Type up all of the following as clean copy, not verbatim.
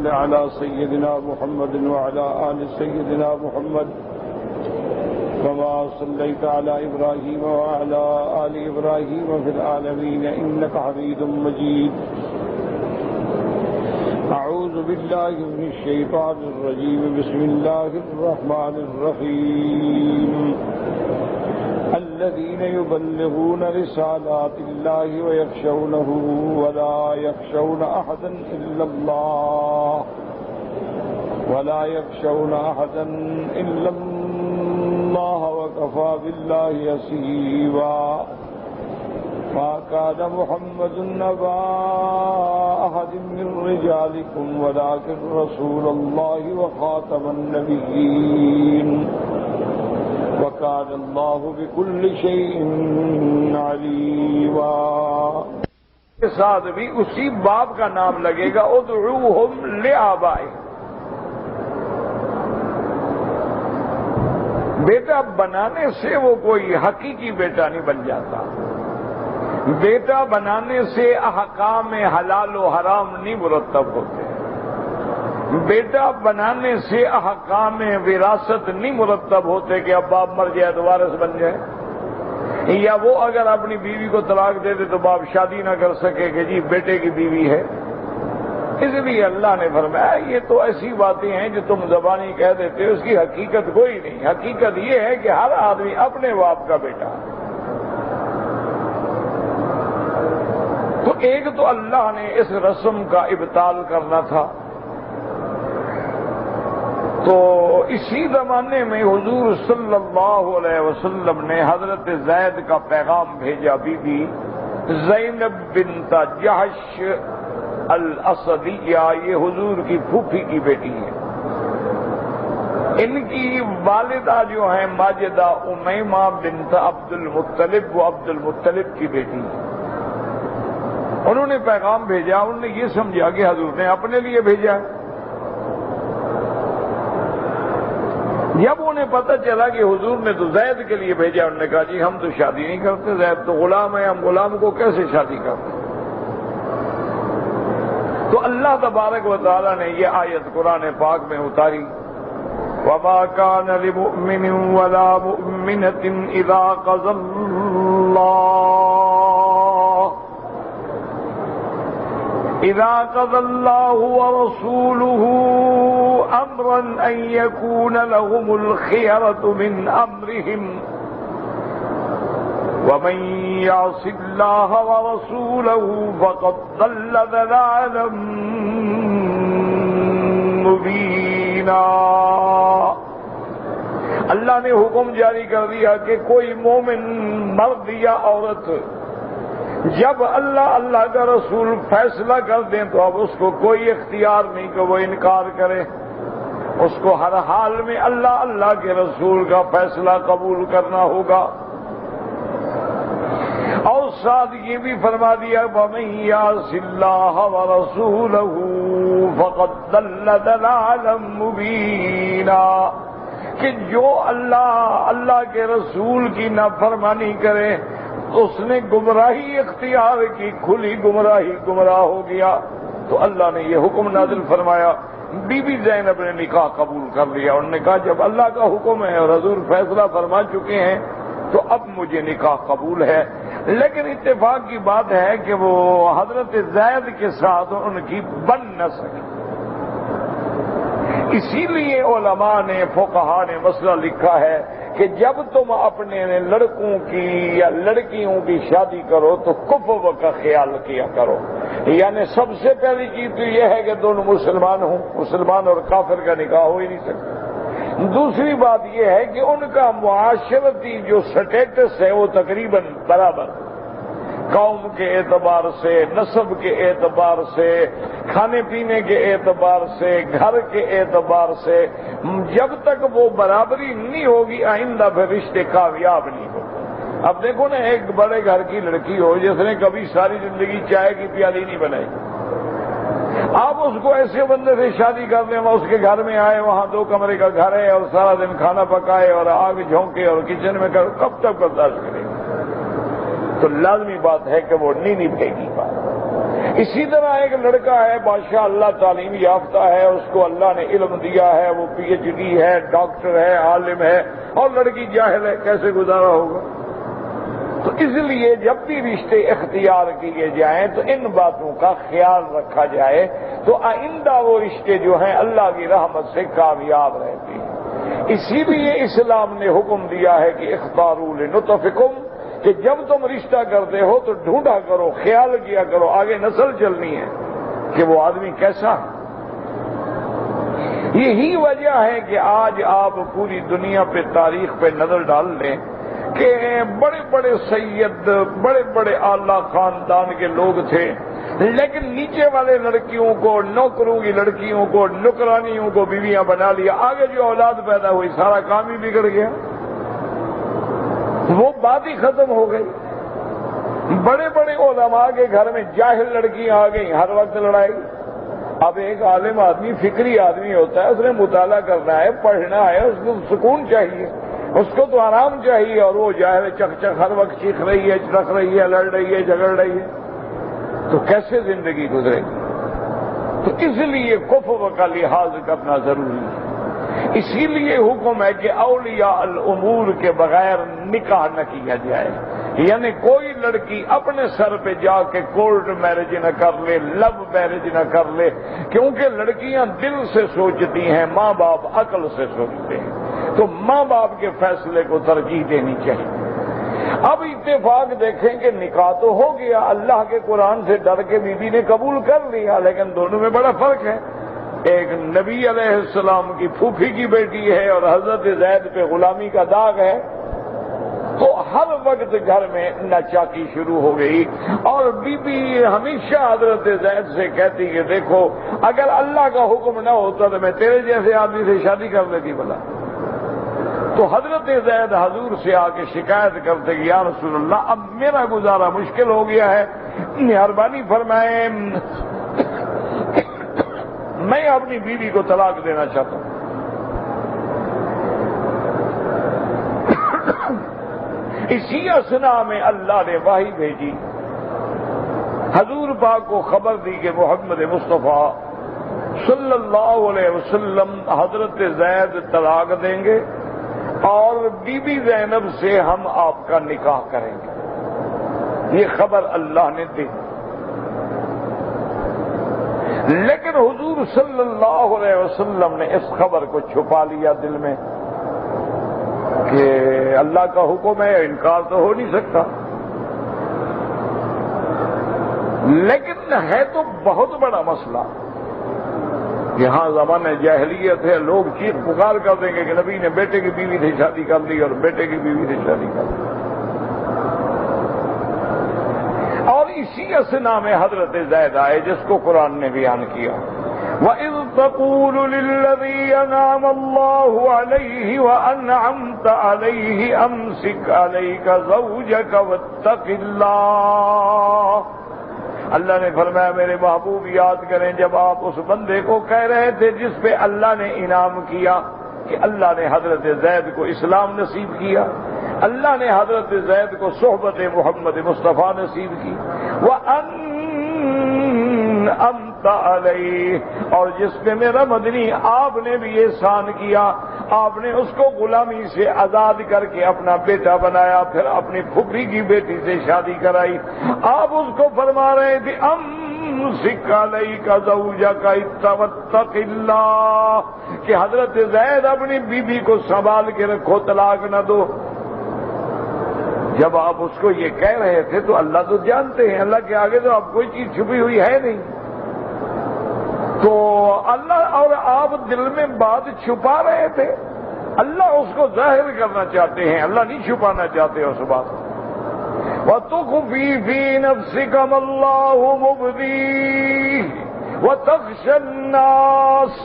صل على سيدنا محمد وعلى آل سيدنا محمد كما صليت على إبراهيم وعلى آل إبراهيم في العالمين إنك حميد مجيد. أعوذ بالله من الشيطان الرجيم. بسم الله الرحمن الرحيم. الذين يبلغون رسالات الله ويخشونه ولا يخشون أحدا إلا الله وكفى بالله حسيبا. ما كان محمد أبا أحد من رجالكم ولكن رسول الله وخاتم النبيين وكان الله بكل شيء عليما. کے ساتھ بھی اسی باپ کا نام لگے گا، ادعوہم لآبائہم. بیٹا بنانے سے وہ کوئی حقیقی بیٹا نہیں بن جاتا. بیٹا بنانے سے احکام حلال و حرام نہیں مرتب ہوتے. بیٹا بنانے سے احکام وراثت نہیں مرتب ہوتے کہ اب باپ مر جائے تو وارث بن جائے، یا وہ اگر اپنی بیوی کو طلاق دے دے تو باپ شادی نہ کر سکے کہ جی بیٹے کی بیوی ہے. اس لیے اللہ نے فرمایا یہ تو ایسی باتیں ہیں جو تم زبانی کہہ دیتے ہو، اس کی حقیقت کوئی نہیں. حقیقت یہ ہے کہ ہر آدمی اپنے باپ کا بیٹا ہے. تو ایک تو اللہ نے اس رسم کا ابطال کرنا تھا، تو اسی زمانے میں حضور صلی اللہ علیہ وسلم نے حضرت زید کا پیغام بھیجا. بی بی زینب بنت جحش الاسدیہ، یہ حضور کی پھوپھی کی بیٹی ہے. ان کی والدہ جو ہیں ماجدہ امیمہ بنت عبد المطلب، وہ عبد المطلب کی بیٹی ہے. انہوں نے پیغام بھیجا، انہوں نے یہ سمجھا کہ حضور نے اپنے لیے بھیجا ہے. جب انہیں پتہ چلا کہ حضور نے تو زید کے لیے بھیجا، انہوں نے کہا جی ہم تو شادی نہیں کرتے، زید تو غلام ہے، ہم غلام کو کیسے شادی کرتے. تو اللہ تبارک و تعالی نے یہ آیت قرآن پاک میں اتاری، وَمَا كَانَ لِمُؤْمِنٍ وَلَا مُؤْمِنَةٍ إِذَا قَضَى اللَّهُ وَرَسُولُهُ أَمْرًا أَن يَكُونَ لَهُمُ الْخِيَرَةُ مِنْ أَمْرِهِمْ وَمَن يَعْصِ اللَّهَ وَرَسُولَهُ فَقَدْ ضَلَّ ضَلَالًا مُبِينًا. اللہ نے حکم جاری کر دیا کہ کوئی مومن مرد یا عورت جب اللہ کا رسول فیصلہ کر دیں تو اب اس کو کوئی اختیار نہیں کہ وہ انکار کرے. اس کو ہر حال میں اللہ کے رسول کا فیصلہ قبول کرنا ہوگا. اور ساتھ یہ بھی فرما دیا وَمَن يَعْصِ اللَّهَ وَرَسُولَهُ فَقَدْ ضَلَّ ضَلَالًا مُبِينًا، کہ جو اللہ کے رسول کی نافرمانی کرے اس نے گمراہی اختیار کی، کھلی گمراہ ہو گیا. تو اللہ نے یہ حکم نازل فرمایا. بی بی زینب نے نکاح قبول کر لیا. انہوں نے کہا جب اللہ کا حکم ہے اور حضور فیصلہ فرما چکے ہیں تو اب مجھے نکاح قبول ہے. لیکن اتفاق کی بات ہے کہ وہ حضرت زید کے ساتھ ان کی بن نہ سکی. اسی لیے علماء نے، فقہاء نے مسئلہ لکھا ہے کہ جب تم اپنے لڑکوں کی یا لڑکیوں کی شادی کرو تو کفو کا خیال کیا کرو. یعنی سب سے پہلی چیز تو یہ ہے کہ دونوں مسلمان ہوں، مسلمان اور کافر کا نکاح ہو ہی نہیں سکتا. دوسری بات یہ ہے کہ ان کا معاشرتی جو سٹیٹس ہے وہ تقریباً برابر، قوم کے اعتبار سے، نسب کے اعتبار سے، کھانے پینے کے اعتبار سے، گھر کے اعتبار سے. جب تک وہ برابری نہیں ہوگی آئندہ پھر رشتے کامیاب نہیں ہوتے. اب دیکھو نا، ایک بڑے گھر کی لڑکی ہو جس نے کبھی ساری زندگی چائے کی پیالی نہیں بنائی، آپ اس کو ایسے بندے سے شادی کر لیں، وہ اس کے گھر میں آئے، وہاں 2 کمرے کا گھر ہے اور سارا دن کھانا پکائے اور آگ جھونکے اور کچن میں کب تک برداشت کرے گا؟ تو لازمی بات ہے کہ وہ نہیں نبھے گی بات. اسی طرح ایک لڑکا ہے ماشاء اللہ تعلیم یافتہ ہے، اس کو اللہ نے علم دیا ہے، وہ پی ایچ ڈی ہے، ڈاکٹر ہے، عالم ہے، اور لڑکی جاہل ہے، کیسے گزارا ہوگا؟ تو اس لیے جب بھی رشتے اختیار کیے جائیں تو ان باتوں کا خیال رکھا جائے تو آئندہ وہ رشتے جو ہیں اللہ کی رحمت سے کامیاب رہتے ہیں۔ اسی لیے اسلام نے حکم دیا ہے کہ اختاروا لنطفکم، کہ جب تم رشتہ کرتے ہو تو ڈھونڈا کرو، خیال کیا کرو، آگے نسل چلنی ہے کہ وہ آدمی کیسا ہے۔ یہی وجہ ہے کہ آج آپ پوری دنیا پہ تاریخ پہ نظر ڈال لیں کہ بڑے بڑے سید، بڑے بڑے اعلیٰ خاندان کے لوگ تھے، لیکن نیچے والے لڑکیوں کو، نوکروں کی لڑکیوں کو، نوکرانیوں کو بیویاں بنا لیا، آگے جو اولاد پیدا ہوئی سارا کام ہی بگڑ گیا، وہ بات ہی ختم ہو گئی۔ بڑے بڑے علماء کے گھر میں جاہل لڑکیاں آ گئی، ہر وقت لڑائی۔ اب ایک عالم آدمی، فکری آدمی ہوتا ہے، اس نے مطالعہ کرنا ہے، پڑھنا ہے، اس کو سکون چاہیے، اس کو تو آرام چاہیے، اور وہ جاہل چک چک ہر وقت چیخ رہی ہے، چڑک رہی ہے، لڑ رہی ہے، جھگڑ رہی ہے، تو کیسے زندگی گزرے گی؟ تو اس لیے کفر کا لحاظ کرنا ضروری ہے۔ اسی لیے حکم ہے کہ اولیاء الامور کے بغیر نکاح نہ کیا جائے، یعنی کوئی لڑکی اپنے سر پہ جا کے کورٹ میرج نہ کر لے، لو میرج نہ کر لے، کیونکہ لڑکیاں دل سے سوچتی ہیں، ماں باپ عقل سے سوچتے ہیں، تو ماں باپ کے فیصلے کو ترجیح دینی چاہیے۔ اب اتفاق دیکھیں کہ نکاح تو ہو گیا، اللہ کے قرآن سے ڈر کے بیوی نے قبول کر لیا، لیکن دونوں میں بڑا فرق ہے۔ ایک نبی علیہ السلام کی پھوپھی کی بیٹی ہے اور حضرت زید پہ غلامی کا داغ ہے، تو ہر وقت گھر میں ناچاکی شروع ہو گئی، اور بی بی ہمیشہ حضرت زید سے کہتی کہ دیکھو اگر اللہ کا حکم نہ ہوتا تو میں تیرے جیسے آدمی سے شادی کر لیتی بھلا۔ تو حضرت زید حضور سے آ کے شکایت کرتے کہ یا رسول اللہ اب میرا گزارا مشکل ہو گیا ہے، مہربانی فرمائیں میں اپنی بیوی کو طلاق دینا چاہتا ہوں۔ اسی اثنا میں اللہ نے وحی بھیجی، حضور پاک کو خبر دی کہ محمد مصطفیٰ صلی اللہ علیہ وسلم حضرت زید طلاق دیں گے اور بی بی زینب سے ہم آپ کا نکاح کریں گے، یہ خبر اللہ نے دی۔ لیکن حضور صلی اللہ علیہ وسلم نے اس خبر کو چھپا لیا دل میں کہ اللہ کا حکم ہے، انکار تو ہو نہیں سکتا، لیکن ہے تو بہت بڑا مسئلہ۔ یہاں زمانہ جاہلیت ہے، لوگ چیخ پکار کر دیں گے کہ نبی نے بیٹے کی بیوی سے شادی کر لی اور بیٹے کی بیوی سے شادی کر لی۔ اور اسی اثنا میں حضرت زید آئے جس کو قرآن نے بیان کیا، وَإِذْ تَقُولُ لِلَّذِي أَنْعَمَ اللَّهُ عَلَيْهِ وَأَنْعَمْتَ عَلَيْهِ أَمْسِكْ عَلَيْكَ زَوْجَكَ وَاتَّقِ اللَّهَ۔ اللہ نے فرمایا میرے محبوب یاد کریں جب آپ اس بندے کو کہہ رہے تھے جس پہ اللہ نے انعام کیا کہ اللہ نے حضرت زید کو اسلام نصیب کیا، اللہ نے حضرت زید کو صحبت محمد مصطفیٰ نصیب کی، وَأَنْعَمْتَ عَلَيْهِ، اور جس پہ میرا مدنی آپ نے بھی احسان کیا، آپ نے اس کو غلامی سے آزاد کر کے اپنا بیٹا بنایا، پھر اپنی پھپھی کی بیٹی سے شادی کرائی، آپ اس کو فرما رہے تھے امسک علیک زوجک واتق اللہ، کہ حضرت زید اپنی بیوی کو سنبھال کے رکھو، طلاق نہ دو۔ جب آپ اس کو یہ کہہ رہے تھے تو اللہ تو جانتے ہیں، اللہ کے آگے تو اب کوئی چیز چھپی ہوئی ہے نہیں، تو اللہ اور آپ دل میں بات چھپا رہے تھے، اللہ اس کو ظاہر کرنا چاہتے ہیں، اللہ نہیں چھپانا چاہتے اس بات کو۔ وَتُخْفِي فِي نَفْسِكَ مَا اللَّهُ مُبْدِيهِ وَتَخْشَى النَّاسَ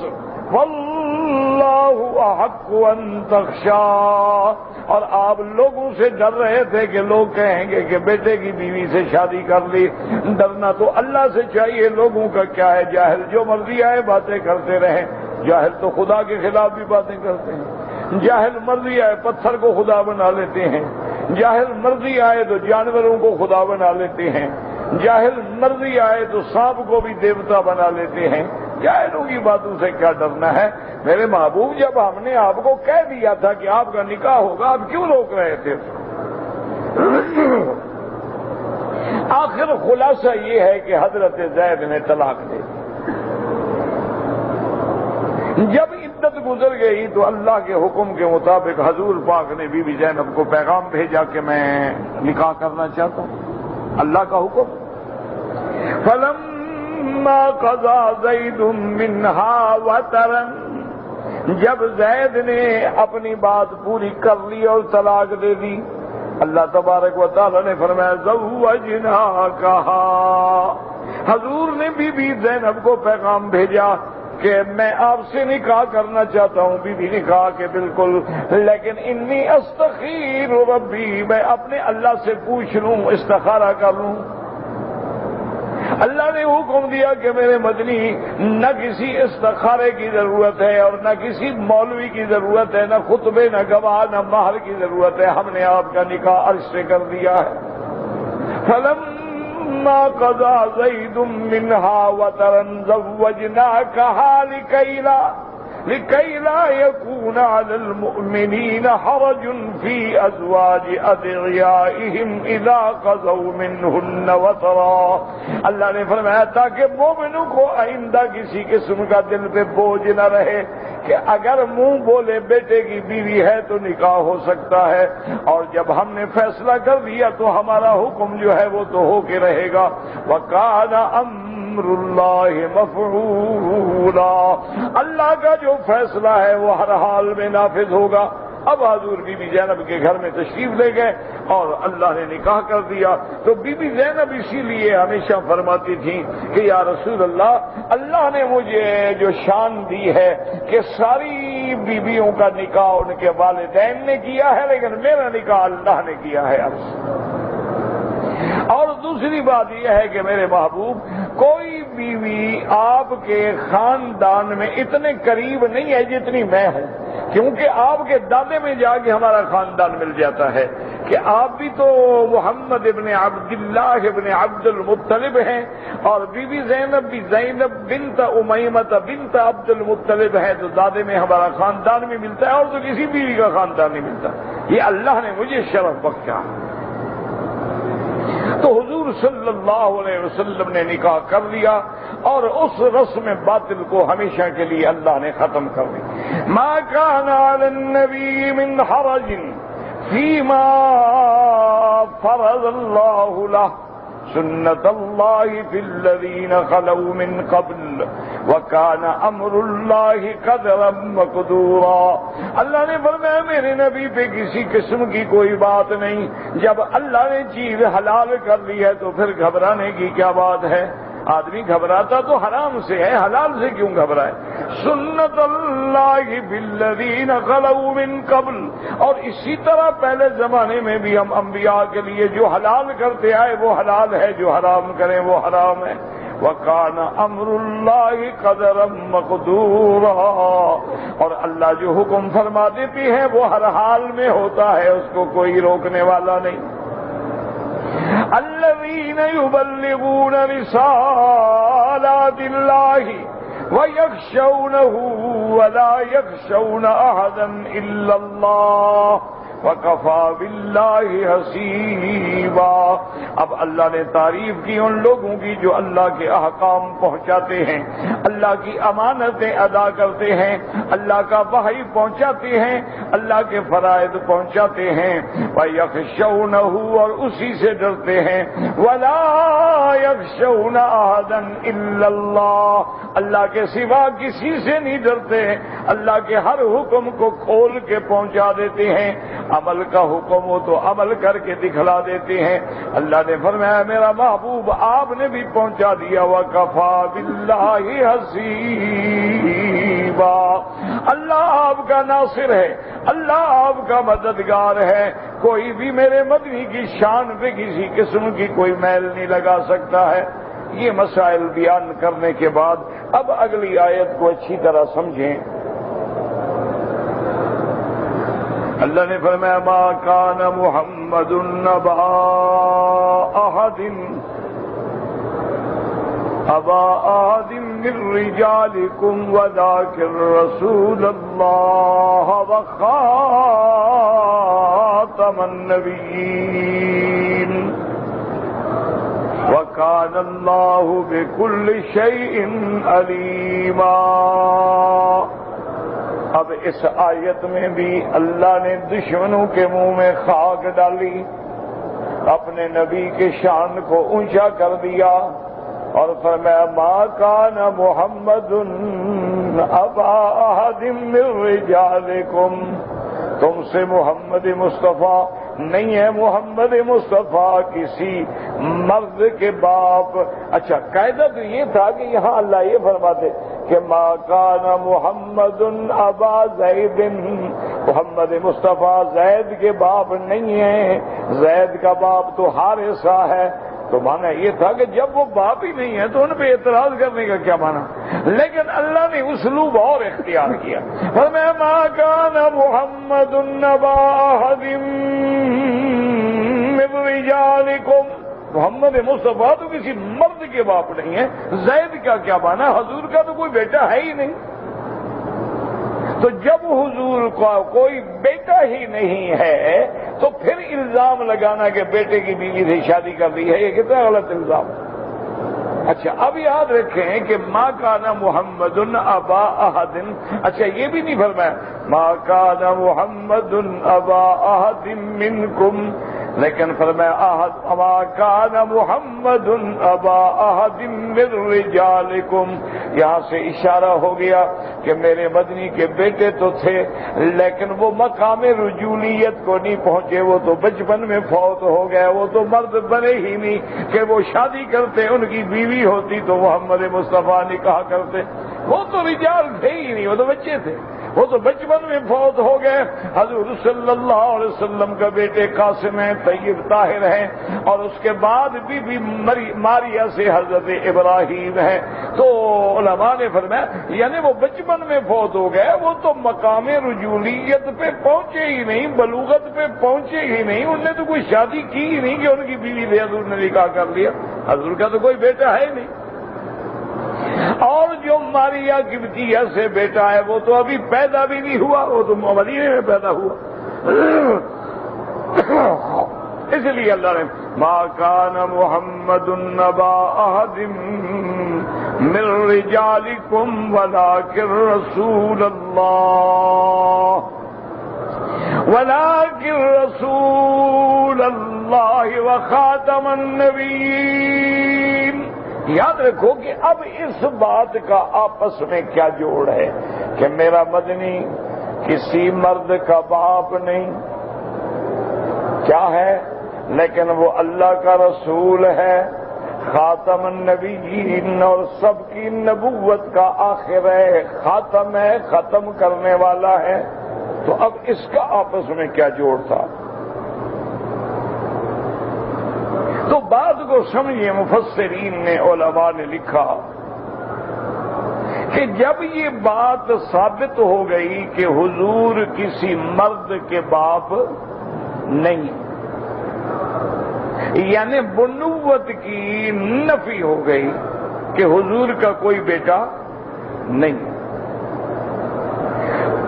وَاللَّهُ أَحَقُّ أَن تَخْشَاهُ، اور آپ لوگوں سے ڈر رہے تھے کہ لوگ کہیں گے کہ بیٹے کی بیوی سے شادی کر لی، ڈرنا تو اللہ سے چاہیے، لوگوں کا کیا ہے، جاہل جو مرضی آئے باتیں کرتے رہیں، جاہل تو خدا کے خلاف بھی باتیں کرتے ہیں، جاہل مرضی آئے پتھر کو خدا بنا لیتے ہیں، جاہل مرضی آئے تو جانوروں کو خدا بنا لیتے ہیں، جاہل مرضی آئے تو سانپ کو بھی دیوتا بنا لیتے ہیں، جاہلوں کی باتوں سے کیا ڈرنا ہے؟ میرے محبوب، جب ہم نے آپ کو کہہ دیا تھا کہ آپ کا نکاح ہوگا، آپ کیوں روک رہے تھے؟ آخر خلاصہ یہ ہے کہ حضرت زید نے طلاق دے دی۔ جب عدت گزر گئی تو اللہ کے حکم کے مطابق حضور پاک نے بی بی زینب کو پیغام بھیجا کہ میں نکاح کرنا چاہتا ہوں، اللہ کا حکم۔ فلما قضى زید منها وطرا، جب زید نے اپنی بات پوری کر لی اور طلاق دے دی، اللہ تبارک و تعالی نے فرمایا زوجناکہا، حضور نے بی بی زینب کو پیغام بھیجا کہ میں آپ سے نکاح کرنا چاہتا ہوں۔ بی بی نے کہا کہ بالکل، لیکن انی استخیر ربی، میں اپنے اللہ سے پوچھ لوں، استخارہ کر لوں۔ اللہ نے حکم دیا کہ میرے مدنی، نہ کسی استخارے کی ضرورت ہے اور نہ کسی مولوی کی ضرورت ہے، نہ خطبے، نہ گواہ، نہ مہر کی ضرورت ہے، ہم نے آپ کا نکاح عرش سے کر دیا ہے۔ فلما قضى زید منها وطرا زوجناکہا لكي لا يكون على المؤمنين حرج في أزواج أدعيائهم إذا قضوا منهن وطرا، اللہ نے فرمایا تاکہ مومنوں کو آئندہ کسی قسم کا دل پہ بوجھ نہ رہے کہ اگر منہ بولے بیٹے کی بیوی ہے تو نکاح ہو سکتا ہے، اور جب ہم نے فیصلہ کر دیا تو ہمارا حکم جو ہے وہ تو ہو کے رہے گا۔ وَكَانَ امر اللہ مفعولا، اللہ کا جو فیصلہ ہے وہ ہر حال میں نافذ ہوگا۔ اب حضور بی بی زینب کے گھر میں تشریف لے گئے اور اللہ نے نکاح کر دیا۔ تو بی بی زینب اسی لیے ہمیشہ فرماتی تھی کہ یا رسول اللہ، اللہ نے مجھے جو شان دی ہے کہ ساری بیویوں کا نکاح ان کے والدین نے کیا ہے، لیکن میرا نکاح اللہ نے کیا ہے اب سے۔ اور دوسری بات یہ ہے کہ میرے محبوب، کوئی بیوی آپ کے خاندان میں اتنے قریب نہیں ہے جتنی میں ہوں، کیونکہ آپ کے دادے میں جا کے ہمارا خاندان مل جاتا ہے کہ آپ بھی تو محمد ابن عبداللہ ابن عبد المطلب ہیں، اور بی بی زینب بھی زینب بنت امیمہ بنت عبد المطلب ہے، تو دادے میں ہمارا خاندان بھی ملتا ہے، اور تو کسی بیوی کا خاندان نہیں ملتا۔ یہ اللہ نے مجھے شرف بخشا۔ تو حضور صلی اللہ علیہ وسلم نے نکاح کر لیا اور اس رسم باطل کو ہمیشہ کے لیے اللہ نے ختم کر دیا۔ ما كان على النبي من حرج فيما فرض الله له سنة الله في الذين خلوا من قبل وكان امر الله قدرا مقدورا، اللہ نے فرمایا میرے نبی پہ کسی قسم کی کوئی بات نہیں، جب اللہ نے چیز حلال کر لی ہے تو پھر گھبرانے کی کیا بات ہے؟ آدمی گھبراتا تو حرام سے ہے، حلال سے کیوں گھبرائے؟ سنت اللہ بالذین خلوا من قبل، اور اسی طرح پہلے زمانے میں بھی ہم انبیاء کے لیے جو حلال کرتے آئے وہ حلال ہے، جو حرام کریں وہ حرام ہے۔ وَكَانَ أَمْرُ اللَّهِ قَدَرًا مَقْدُورًا، اور اللہ جو حکم فرما دیتی ہے وہ ہر حال میں ہوتا ہے، اس کو کوئی روکنے والا نہیں۔ الذين يبلغون رسالات الله ويخشونه ولا يخشون أحدا إلا الله وَكَفَى بِاللَّهِ حَسِيبًا۔ اب اللہ نے تعریف کی ان لوگوں کی جو اللہ کے احکام پہنچاتے ہیں، اللہ کی امانتیں ادا کرتے ہیں، اللہ کا وحی پہنچاتے ہیں، اللہ کے فرائض پہنچاتے ہیں، وَيَخْشَوْنَهُ، اور اسی سے ڈرتے ہیں، وَلَا يَخْشَوْنَ أَحَدًا إِلَّا اللَّهَ، اللہ کے سوا کسی سے نہیں ڈرتے، اللہ کے ہر حکم کو کھول کے پہنچا دیتے ہیں، عمل کا حکم ہو تو عمل کر کے دکھلا دیتے ہیں۔ اللہ نے فرمایا میرا محبوب آپ نے بھی پہنچا دیا، وَكَفَى بِاللَّهِ حَسِيبًا، اللہ آپ کا ناصر ہے، اللہ آپ کا مددگار ہے، کوئی بھی میرے مدنی کی شان پہ کسی قسم کی کوئی میل نہیں لگا سکتا ہے۔ یہ مسائل بیان کرنے کے بعد اب اگلی آیت کو اچھی طرح سمجھیں۔ اللہ نے فرمایا ما کان محمد نبا احد أبا أحد من رجالكم ولكن رسول الله وخاتم النبيين وكان الله بكل شيء عليما۔ اب اس آیت میں بھی اللہ نے دشمنوں کے منہ میں خاک ڈالی، اپنے نبی کے شان کو اونچا کر دیا اور فرمایا ما کان محمد ابا احد من رجالکم، تم سے محمد مصطفیٰ نہیں ہے، محمد مصطفیٰ کسی مرد کے باپ۔ اچھا قاعدہ تو یہ تھا کہ یہاں اللہ یہ فرماتے کہ ما کان محمد ابا زید، محمد مصطفیٰ زید کے باپ نہیں ہے، زید کا باپ تو حارثہ ہے۔ تو مانا یہ تھا کہ جب وہ باپ ہی نہیں ہے تو ان پہ اعتراض کرنے کا کیا مانا، لیکن اللہ نے اسلوب اور اختیار کیا، فرمایا ما کان محمد ابا احد من رجالکم، محمد مصطفیٰ تو کسی مرد کے باپ نہیں ہے۔ زید کا کیا مانا، حضور کا تو کوئی بیٹا ہے ہی نہیں۔ تو جب حضور کا کوئی بیٹا ہی نہیں ہے تو پھر الزام لگانا کہ بیٹے کی بیوی سے شادی کر لی ہے، یہ کتنا غلط الزام۔ اچھا اب یاد رکھیں کہ ما کان محمد ابا احد، اچھا یہ بھی نہیں فرمایا ما کان محمد ابا احد منکم، لیکن فرمایا ما کان محمد ابا احد من رجالکم، یہاں سے اشارہ ہو گیا کہ میرے مدنی کے بیٹے تو تھے لیکن وہ مقام رجولیت کو نہیں پہنچے، وہ تو بچپن میں فوت ہو گئے، وہ تو مرد بنے ہی نہیں کہ وہ شادی کرتے، ان کی بیوی ہوتی تو محمد مصطفیٰ نکاح کرتے، وہ تو رجال تھے ہی نہیں، وہ تو بچے تھے، وہ تو بچپن میں فوت ہو گئے۔ حضور صلی اللہ علیہ وسلم کا بیٹے قاسم ہیں، طیب طاہر ہیں، اور اس کے بعد بی ماریہ سے حضرت ابراہیم ہیں۔ تو علماء نے فرمایا یعنی وہ بچپن میں فوت ہو گئے، وہ تو مقام رجولیت پہ پہنچے ہی نہیں، بلوغت پہ پہنچے ہی نہیں، انہوں نے تو کوئی شادی کی ہی نہیں کہ ان کی بیوی سے حضور نے نکاح کر لیا، حضور کا تو کوئی بیٹا ہے نہیں۔ اور جو ماریہ قبطیہ سے بیٹا ہے وہ تو ابھی پیدا بھی نہیں ہوا، وہ تو مدینے میں پیدا ہوا۔ اس لیے اللہ نے ما کان محمد ابا احد من رجالکم ولکن رسول اللہ وخاتم النبیین۔ یاد رکھو کہ اب اس بات کا آپس میں کیا جوڑ ہے کہ میرا مدنی کسی مرد کا باپ نہیں، کیا ہے، لیکن وہ اللہ کا رسول ہے، خاتم النبیین، اور سب کی نبوت کا آخر ہے، خاتم ہے، ختم کرنے والا ہے۔ تو اب اس کا آپس میں کیا جوڑ تھا؟ تو بات کو سمجھیے، مفسرین نے، علماء نے لکھا کہ جب یہ بات ثابت ہو گئی کہ حضور کسی مرد کے باپ نہیں، یعنی بنوت کی نفی ہو گئی کہ حضور کا کوئی بیٹا نہیں،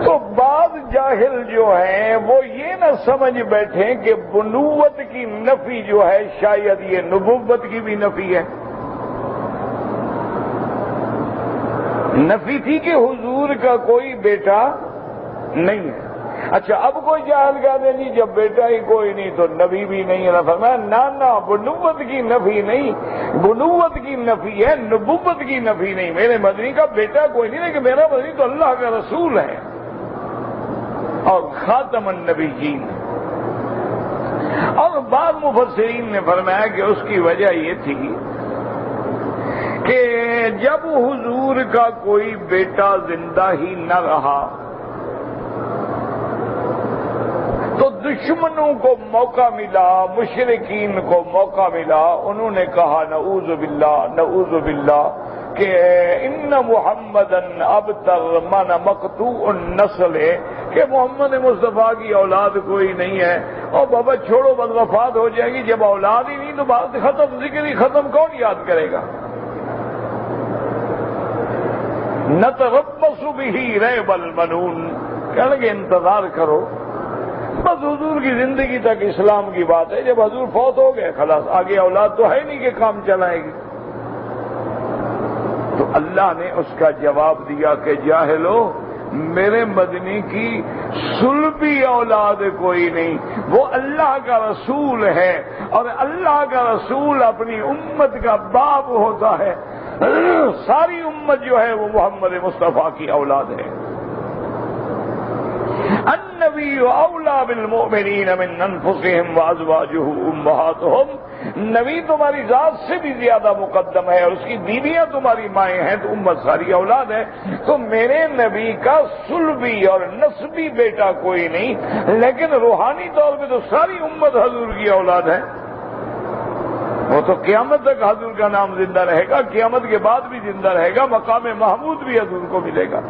تو بعض جاہل جو ہیں وہ یہ نہ سمجھ بیٹھے کہ بنوت کی نفی جو ہے شاید یہ نبوت کی بھی نفی ہے۔ نفی تھی کہ حضور کا کوئی بیٹا نہیں ہے۔ اچھا اب کوئی جاہل کہہ دے جی جب بیٹا ہی کوئی نہیں تو نبی بھی نہیں ہے، فرمایا نہ بنوت کی نفی نہیں، بنوت کی نفی ہے، نبوت کی نفی نہیں۔ میرے مدنی کا بیٹا کوئی نہیں، لیکن میرا مدنی تو اللہ کا رسول ہے اور خاتم النبیین۔ اور بعض مفسرین نے فرمایا کہ اس کی وجہ یہ تھی کہ جب حضور کا کوئی بیٹا زندہ ہی نہ رہا تو دشمنوں کو موقع ملا، مشرکین کو موقع ملا، انہوں نے کہا نعوذ باللہ کہ ان محمدن ابتر من مقطوع النسل ہے، کہ محمد مصطفیٰ کی اولاد کوئی نہیں ہے، اور بابا چھوڑو بس وفات ہو جائے گی، جب اولاد ہی نہیں تو بات ختم، ذکر ہی ختم، کون یاد کرے گا؟ نتربص به ریب المنون، کہنے کہ انتظار کرو، بس حضور کی زندگی تک اسلام کی بات ہے، جب حضور فوت ہو گئے خلاص آگے اولاد تو ہے نہیں کہ کام چلائے گی۔ تو اللہ نے اس کا جواب دیا کہ جاہلو، میرے مدنی کی سلبی اولاد کوئی نہیں، وہ اللہ کا رسول ہے، اور اللہ کا رسول اپنی امت کا باپ ہوتا ہے، ساری امت جو ہے وہ محمد مصطفیٰ کی اولاد ہے۔ النبی اولا بالمؤمنین من انفسهم وازواجہ امہاتہم، نبی تمہاری ذات سے بھی زیادہ مقدم ہے اور اس کی بیویاں تمہاری مائیں ہیں، تو امت ساری اولاد ہے۔ تو میرے نبی کا سلبی اور نسبی بیٹا کوئی نہیں، لیکن روحانی طور پہ تو ساری امت حضور کی اولاد ہے۔ وہ تو قیامت تک حضور کا نام زندہ رہے گا، قیامت کے بعد بھی زندہ رہے گا، مقام محمود بھی حضور کو ملے گا۔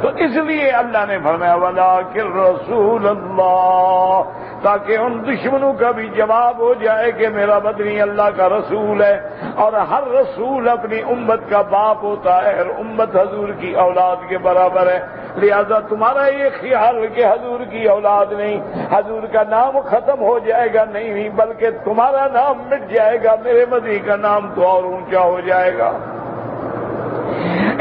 تو اس لیے اللہ نے فرمایا وَلَٰكِن رَّسُولَ اللَّهِ، تاکہ ان دشمنوں کا بھی جواب ہو جائے کہ میرا مدنی اللہ کا رسول ہے، اور ہر رسول اپنی امت کا باپ ہوتا ہے، اور امت حضور کی اولاد کے برابر ہے۔ لہذا تمہارا یہ خیال کہ حضور کی اولاد نہیں، حضور کا نام ختم ہو جائے گا، نہیں، بلکہ تمہارا نام مٹ جائے گا، میرے مدنی کا نام تو اور اونچا ہو جائے گا۔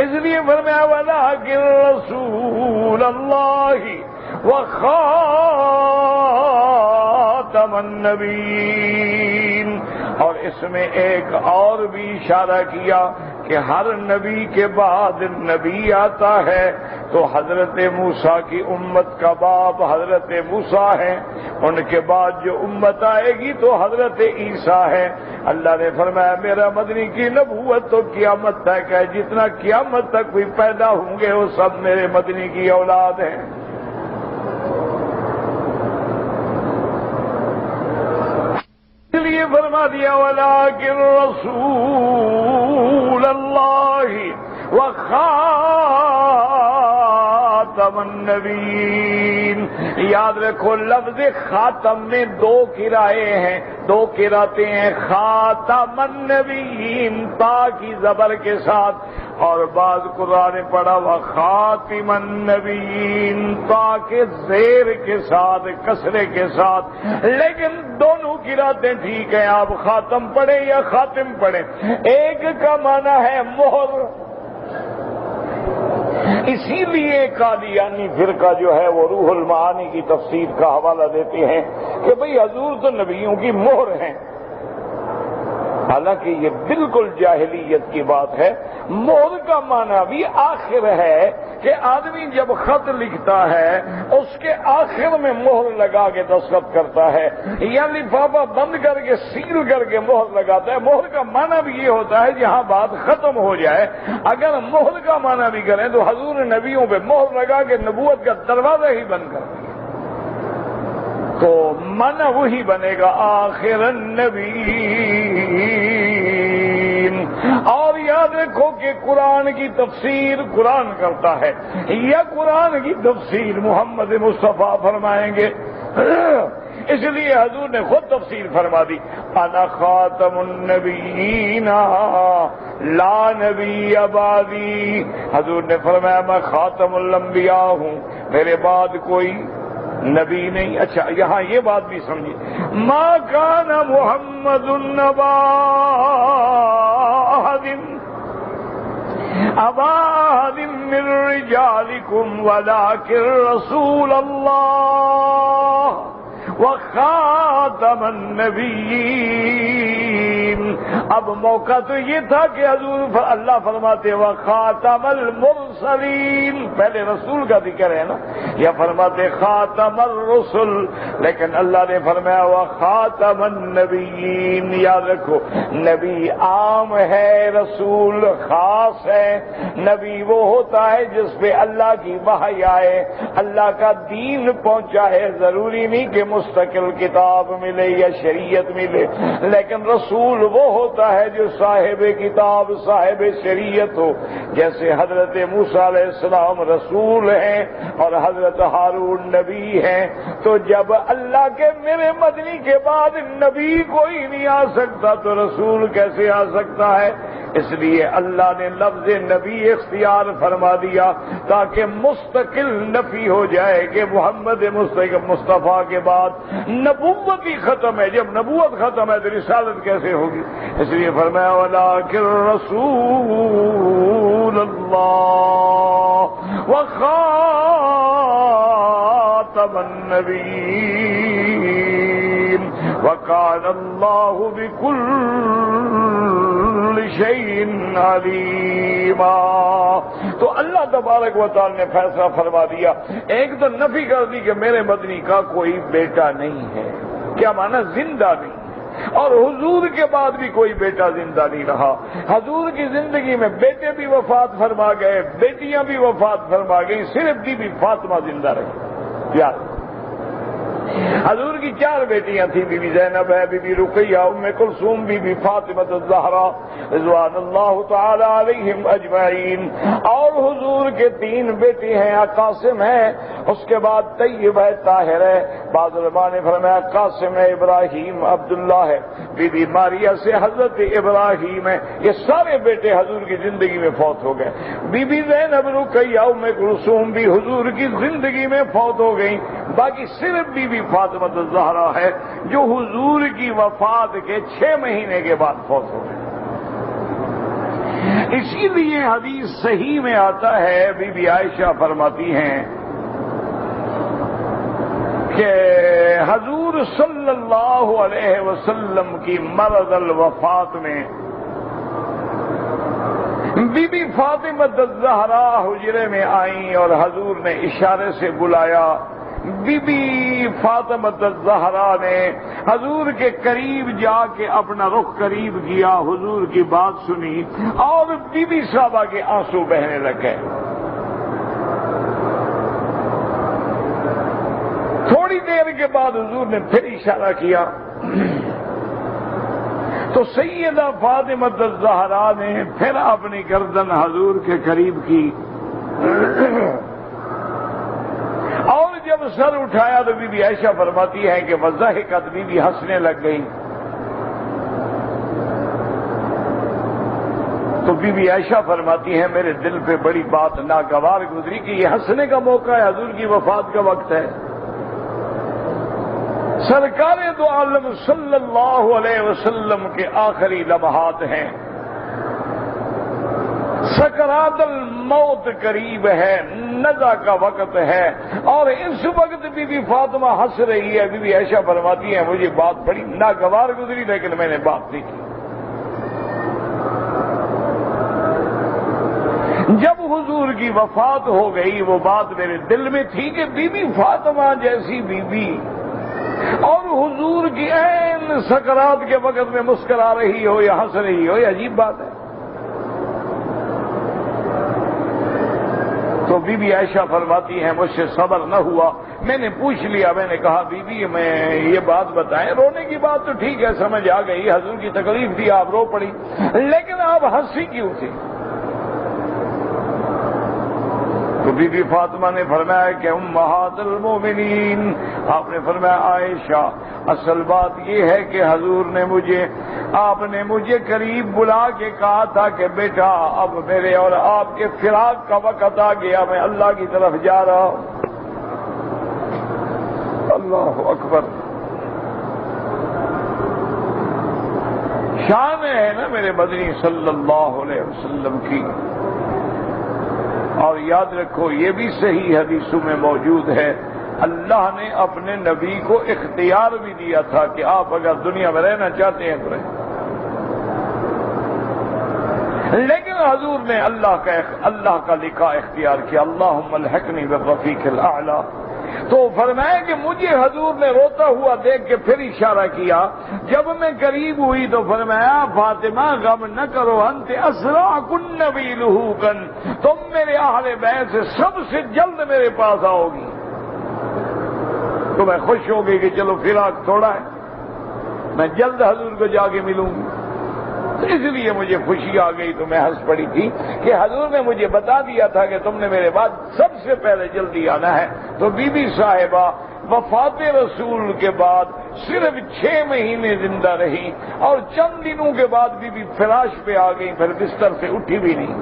اس لیے فرمایا وَلَٰكِن رَّسُولَ اللَّهِ وَخَاتَمَ النَّبِيِّينَ، اور اس میں ایک اور بھی اشارہ کیا کہ ہر نبی کے بعد نبی آتا ہے، تو حضرت موسیٰ کی امت کا باپ حضرت موسیٰ ہے، ان کے بعد جو امت آئے گی تو حضرت عیسیٰ ہے۔ اللہ نے فرمایا میرا مدنی کی نبوت تو قیامت تک ہے، جتنا قیامت تک کوئی پیدا ہوں گے وہ سب میرے مدنی کی اولاد ہیں۔ اس لیے فرما دیا وَلَٰكِن رَّسُولَ اللَّهِ وَخَاتَمَ النَّبِيِّينَ۔ یاد رکھو لفظ خاتم میں دو قراءیں ہیں، دو قراءتیں ہیں، خاتم النبیین تا کی زبر کے ساتھ، اور بعض قرآن پڑھا وخاتم النبیین تا کے زیر کے ساتھ، کسرے کے ساتھ، لیکن دونوں قراءتیں ٹھیک ہیں، آپ خاتم پڑھیں یا خاتم پڑھیں، ایک کا معنی ہے مہر۔ اسی لیے قادیانی فرقہ جو ہے وہ روح المعانی کی تفسیر کا حوالہ دیتے ہیں کہ بھئی حضور تو نبیوں کی مہر ہیں، حالانکہ یہ بالکل جاہلیت کی بات ہے۔ مہر کا معنی بھی آخر ہے کہ آدمی جب خط لکھتا ہے اس کے آخر میں مہر لگا کے دستخط کرتا ہے، یا لفافہ بند کر کے سیل کر کے مہر لگاتا ہے۔ مہر کا معنی بھی یہ ہوتا ہے جہاں بات ختم ہو جائے۔ اگر مہر کا معنی بھی کریں تو حضور نبیوں پہ مہر لگا کے نبوت کا دروازہ ہی بند کر دیا، تو معنی وہی بنے گا آخر النبیین۔ اور یاد رکھو کہ قرآن کی تفسیر قرآن کرتا ہے، یا قرآن کی تفسیر محمد مصطفیٰ فرمائیں گے۔ اس لیے حضور نے خود تفسیر فرما دی انا خاتم النبیین لا نبی بعدی۔ حضور نے فرمایا میں خاتم الانبیاء ہوں، میرے بعد کوئی نبی نہیں۔ اچھا یہاں یہ بات بھی سمجھیے، ما کان محمد ابا احد من رجالکم ولکن رسول اللہ وخاتم النبیین۔ اب موقع تو یہ تھا کہ حضور اللہ فرماتے وخاتم المرسلین، پہلے رسول کا ذکر ہے نا، یا فرماتے خاتم الرسل، لیکن اللہ نے فرمایا وخاتم النبیین۔ یاد رکھو نبی عام ہے، رسول خاص ہے۔ نبی وہ ہوتا ہے جس پہ اللہ کی وحی آئے، اللہ کا دین پہنچا ہے، ضروری نہیں کہ مستقل کتاب ملے یا شریعت ملے، لیکن رسول وہ ہوتا ہے جو صاحب کتاب صاحب شریعت ہو۔ جیسے حضرت موسیٰ علیہ السلام رسول ہیں اور حضرت ہارون نبی ہیں، تو جب اللہ کے میرے مدنی کے بعد نبی کوئی نہیں آ سکتا تو رسول کیسے آ سکتا ہے؟ اس لیے اللہ نے لفظ نبی اختیار فرما دیا تاکہ مستقل نفی ہو جائے کہ محمد مصطفیٰ کے بعد نبوت ہی ختم ہے. جب نبوت ختم ہے تو رسالت کیسے ہوگی؟ اس لیے فرمایا ولکن رسول اللہ وخاتم النبیین وکان اللہ بکل شیء علیما. تو اللہ تبارک و تعالی نے فیصلہ فرما دیا. ایک تو نفی کر دی کہ میرے مدنی کا کوئی بیٹا نہیں ہے. کیا مانا؟ زندہ نہیں. اور حضور کے بعد بھی کوئی بیٹا زندہ نہیں رہا. حضور کی زندگی میں بیٹے بھی وفات فرما گئے, بیٹیاں بھی وفات فرما گئی, صرف بی بی فاطمہ زندہ رہی. یاد حضور کی 4 بیٹیاں تھیں. بی بی زینب ہے, بی بی رقیہ, ام کلثوم, بی بی فاطمہ الزہرا رضوان اللہ تعالی علیہم اجمعین. اور حضور کے 3 بیٹے ہیں. قاسم ہے, اس کے بعد طیب ہے, طاہر ہے. بعض علماء نے فرمایا قاسم ہے, ابراہیم, عبداللہ ہے. بی بی ماریہ سے حضرت ابراہیم ہے. یہ سارے بیٹے حضور کی زندگی میں فوت ہو گئے. بی بی زینب, رقیہ, ام کلثوم بھی حضور کی زندگی میں فوت ہو گئیں. باقی صرف بی بی فاطمہ الزہرا ہے جو حضور کی وفات کے 6 مہینے کے بعد فوت ہو گئے. اسی لیے حدیث صحیح میں آتا ہے, بی بی عائشہ فرماتی ہیں کہ حضور صلی اللہ علیہ وسلم کی مرض الوفات میں بی بی فاطمہ الزہرا حجرے میں آئیں اور حضور نے اشارے سے بلایا. بی بی فاطمہ الزہرا نے حضور کے قریب جا کے اپنا رخ قریب کیا, حضور کی بات سنی اور بی بی صاحبہ کے آنسو بہنے لگے. تھوڑی دیر کے بعد حضور نے پھر اشارہ کیا تو سیدہ فاطمہ الزہرا نے پھر اپنی گردن حضور کے قریب کی اور جب سر اٹھایا تو بی بی عائشہ فرماتی ہے کہ وضحکت, بی بی ہنسنے لگ گئی. تو بی بی عائشہ فرماتی ہیں میرے دل پہ بڑی بات ناگوار گزری کہ یہ ہنسنے کا موقع ہے, حضور کی وفات کا وقت ہے. سرکار دو عالم صلی اللہ علیہ وسلم کے آخری لمحات ہیں. سکرات الموت قریب ہے, نزع کا وقت ہے, اور اس وقت بی بی فاطمہ ہنس رہی ہے. بی بی عائشہ فرماتی ہیں مجھے بات بڑی ناگوار گزری لیکن میں نے بات نہیں کی. جب حضور کی وفات ہو گئی وہ بات میرے دل میں تھی کہ بی بی فاطمہ جیسی بی بی اور حضور کی عین سکرات کے وقت میں مسکرا رہی ہو یا ہنس رہی ہو, یہ عجیب بات ہے. تو بی بی عائشہ فرماتی ہیں مجھ سے صبر نہ ہوا. میں نے پوچھ لیا, میں نے کہا بی بی میں یہ بات بتائیں, رونے کی بات تو ٹھیک ہے سمجھ آ گئی, حضور کی تکلیف تھی آپ رو پڑی, لیکن آپ ہنسی کیوں تھی؟ تو بی بی فاطمہ نے فرمایا کہ امہات المومنین, آپ نے فرمایا عائشہ اصل بات یہ ہے کہ حضور نے آپ نے مجھے قریب بلا کے کہا تھا کہ بیٹا اب میرے اور آپ کے فراق کا وقت آ گیا, میں اللہ کی طرف جا رہا ہوں. اللہ اکبر. شان ہے نا میرے مدنی صلی اللہ علیہ وسلم کی. اور یاد رکھو یہ بھی صحیح حدیثوں میں موجود ہے, اللہ نے اپنے نبی کو اختیار بھی دیا تھا کہ آپ اگر دنیا میں رہنا چاہتے ہیں تو رہیں, لیکن حضور نے اللہ کا لقاء اختیار کیا. اللہم الحقنی بالرفیق الاعلی. تو فرمایا کہ مجھے حضور نے روتا ہوا دیکھ کے پھر اشارہ کیا. جب میں قریب ہوئی تو فرمایا فاطمہ غم نہ کرو, انت اسرع کن بی لحوقا, تم میرے اہل بیت سے سب سے جلد میرے پاس آؤ گی. تو میں خوش ہو گئی کہ چلو فراق تھوڑا ہے, میں جلد حضور کو جا کے ملوں گی. اس لیے مجھے خوشی آ گئی تو میں ہنس پڑی تھی کہ حضور نے مجھے بتا دیا تھا کہ تم نے میرے بعد سب سے پہلے جلدی آنا ہے. تو بی بی صاحبہ وفات رسول کے بعد صرف 6 مہینے زندہ رہی اور چند دنوں کے بعد بی فراش پہ آ گئی، پھر بستر سے اٹھی بھی نہیں۔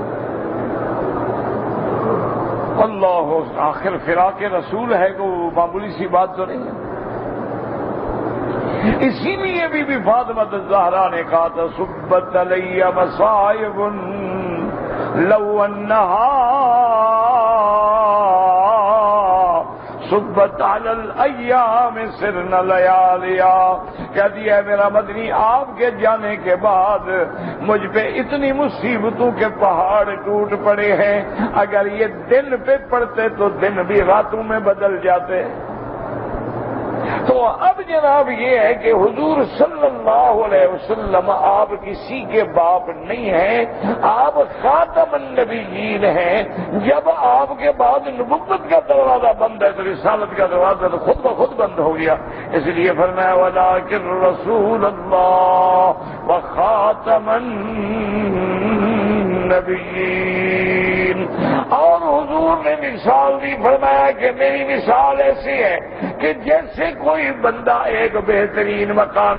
اللہ، آخر فراق رسول ہے کہ وہ معمولی سی بات تو نہیں ہے۔ اسی لیے بی فاطمہ الزہرا نے کہا تھا صبت علی مصائب لو انہا صبت علی الایام سرن لیالیا، کہتی ہے میرا مدنی آپ کے جانے کے بعد مجھ پہ اتنی مصیبتوں کے پہاڑ ٹوٹ پڑے ہیں، اگر یہ دن پہ پڑتے تو دن بھی راتوں میں بدل جاتے۔ تو اب جناب یہ ہے کہ حضور صلی اللہ علیہ وسلم آپ کسی کے باپ نہیں ہیں، آپ خاتم النبیین ہیں۔ جب آپ کے بعد نبوت کا دروازہ بند ہے تو رسالت کا دروازہ تو خود بخود بند ہو گیا۔ اس لیے فرمایا ولکن رسول اللہ وخاتم النبیین، اور حضور نے مثال دی، فرمایا کہ میری مثال ایسی ہے کہ جیسے کوئی بندہ ایک بہترین مکان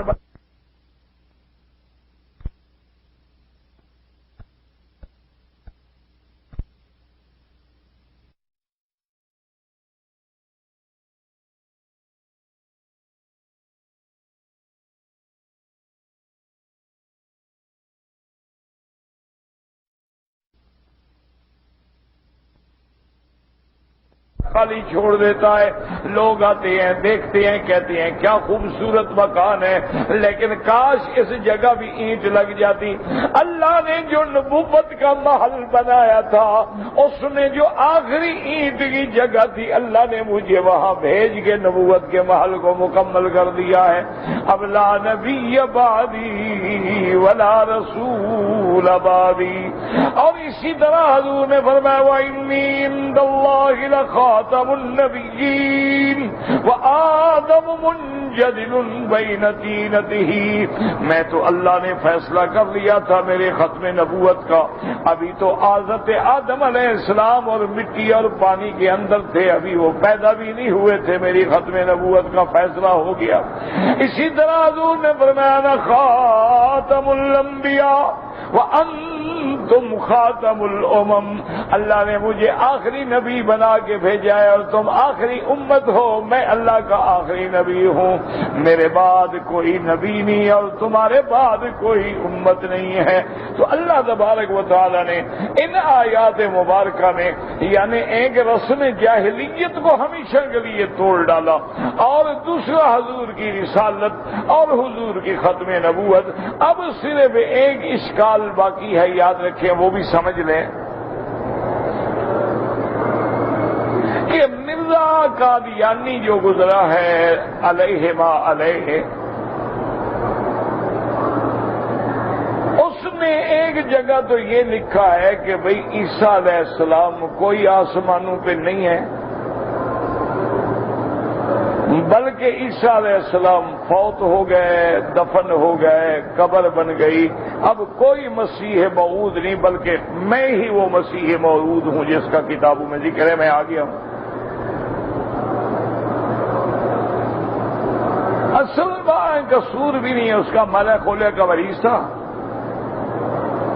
خالی چھوڑ دیتا ہے، لوگ آتے ہیں دیکھتے ہیں کہتے ہیں کیا خوبصورت مکان ہے، لیکن کاش اس جگہ بھی اینٹ لگ جاتی۔ اللہ نے جو نبوت کا محل بنایا تھا، اس نے جو آخری اینٹ کی جگہ تھی، اللہ نے مجھے وہاں بھیج کے نبوت کے محل کو مکمل کر دیا ہے۔ اب لا نبی بعدی ولا رسول بعدی۔ اور اسی طرح حضور نے فرمایا وَإِنِّي عِندَ اللَّهِ لَخَاتَمُ النَّبِيِّينَ وَآدَمُ مُنْجَدِلٌ بَيْنَ تِينَتِهِ۔ میں تو اللہ نے فیصلہ کر لیا تھا میرے ختم نبوت کا، ابھی تو حضرت آدم علیہ السلام اور مٹی اور پانی کے اندر تھے، ابھی وہ پیدا بھی نہیں ہوئے تھے، میری ختم نبوت کا فیصلہ ہو گیا۔ اسی طرح حضور نے فرمایا نا خاتم الانبیاء وانتم خاتم الامم، اللہ نے مجھے آخری نبی بنا کے بھیجا ہے اور تم آخری امت ہو، میں اللہ کا آخری نبی ہوں، میرے بعد کوئی نبی نہیں اور تمہارے بعد کوئی امت نہیں ہے۔ تو اللہ تبارک و تعالی نے ان آیات مبارکہ میں یعنی ایک رسم جاہلیت کو ہمیشہ کے لیے توڑ ڈالا، اور دوسرا حضور کی رسالت اور حضور کی ختم نبوت۔ اب صرف ایک اشکال باقی ہے، یاد رکھیں، وہ بھی سمجھ لیں کہ مرزا قادیانی جو گزرا ہے علیہ ما علیہ، اس میں ایک جگہ تو یہ لکھا ہے کہ بھئی عیسیٰ علیہ السلام کوئی آسمانوں پہ نہیں ہے، بلکہ عیسیٰ علیہ السلام فوت ہو گئے، دفن ہو گئے، قبر بن گئی، اب کوئی مسیح موعود نہیں، بلکہ میں ہی وہ مسیح موعود ہوں جس کا کتابوں میں ذکر ہے، میں آ گیا ہوں۔ اصل بات قصور بھی نہیں ہے، اس کا مالا کھولے کا مریض تھا،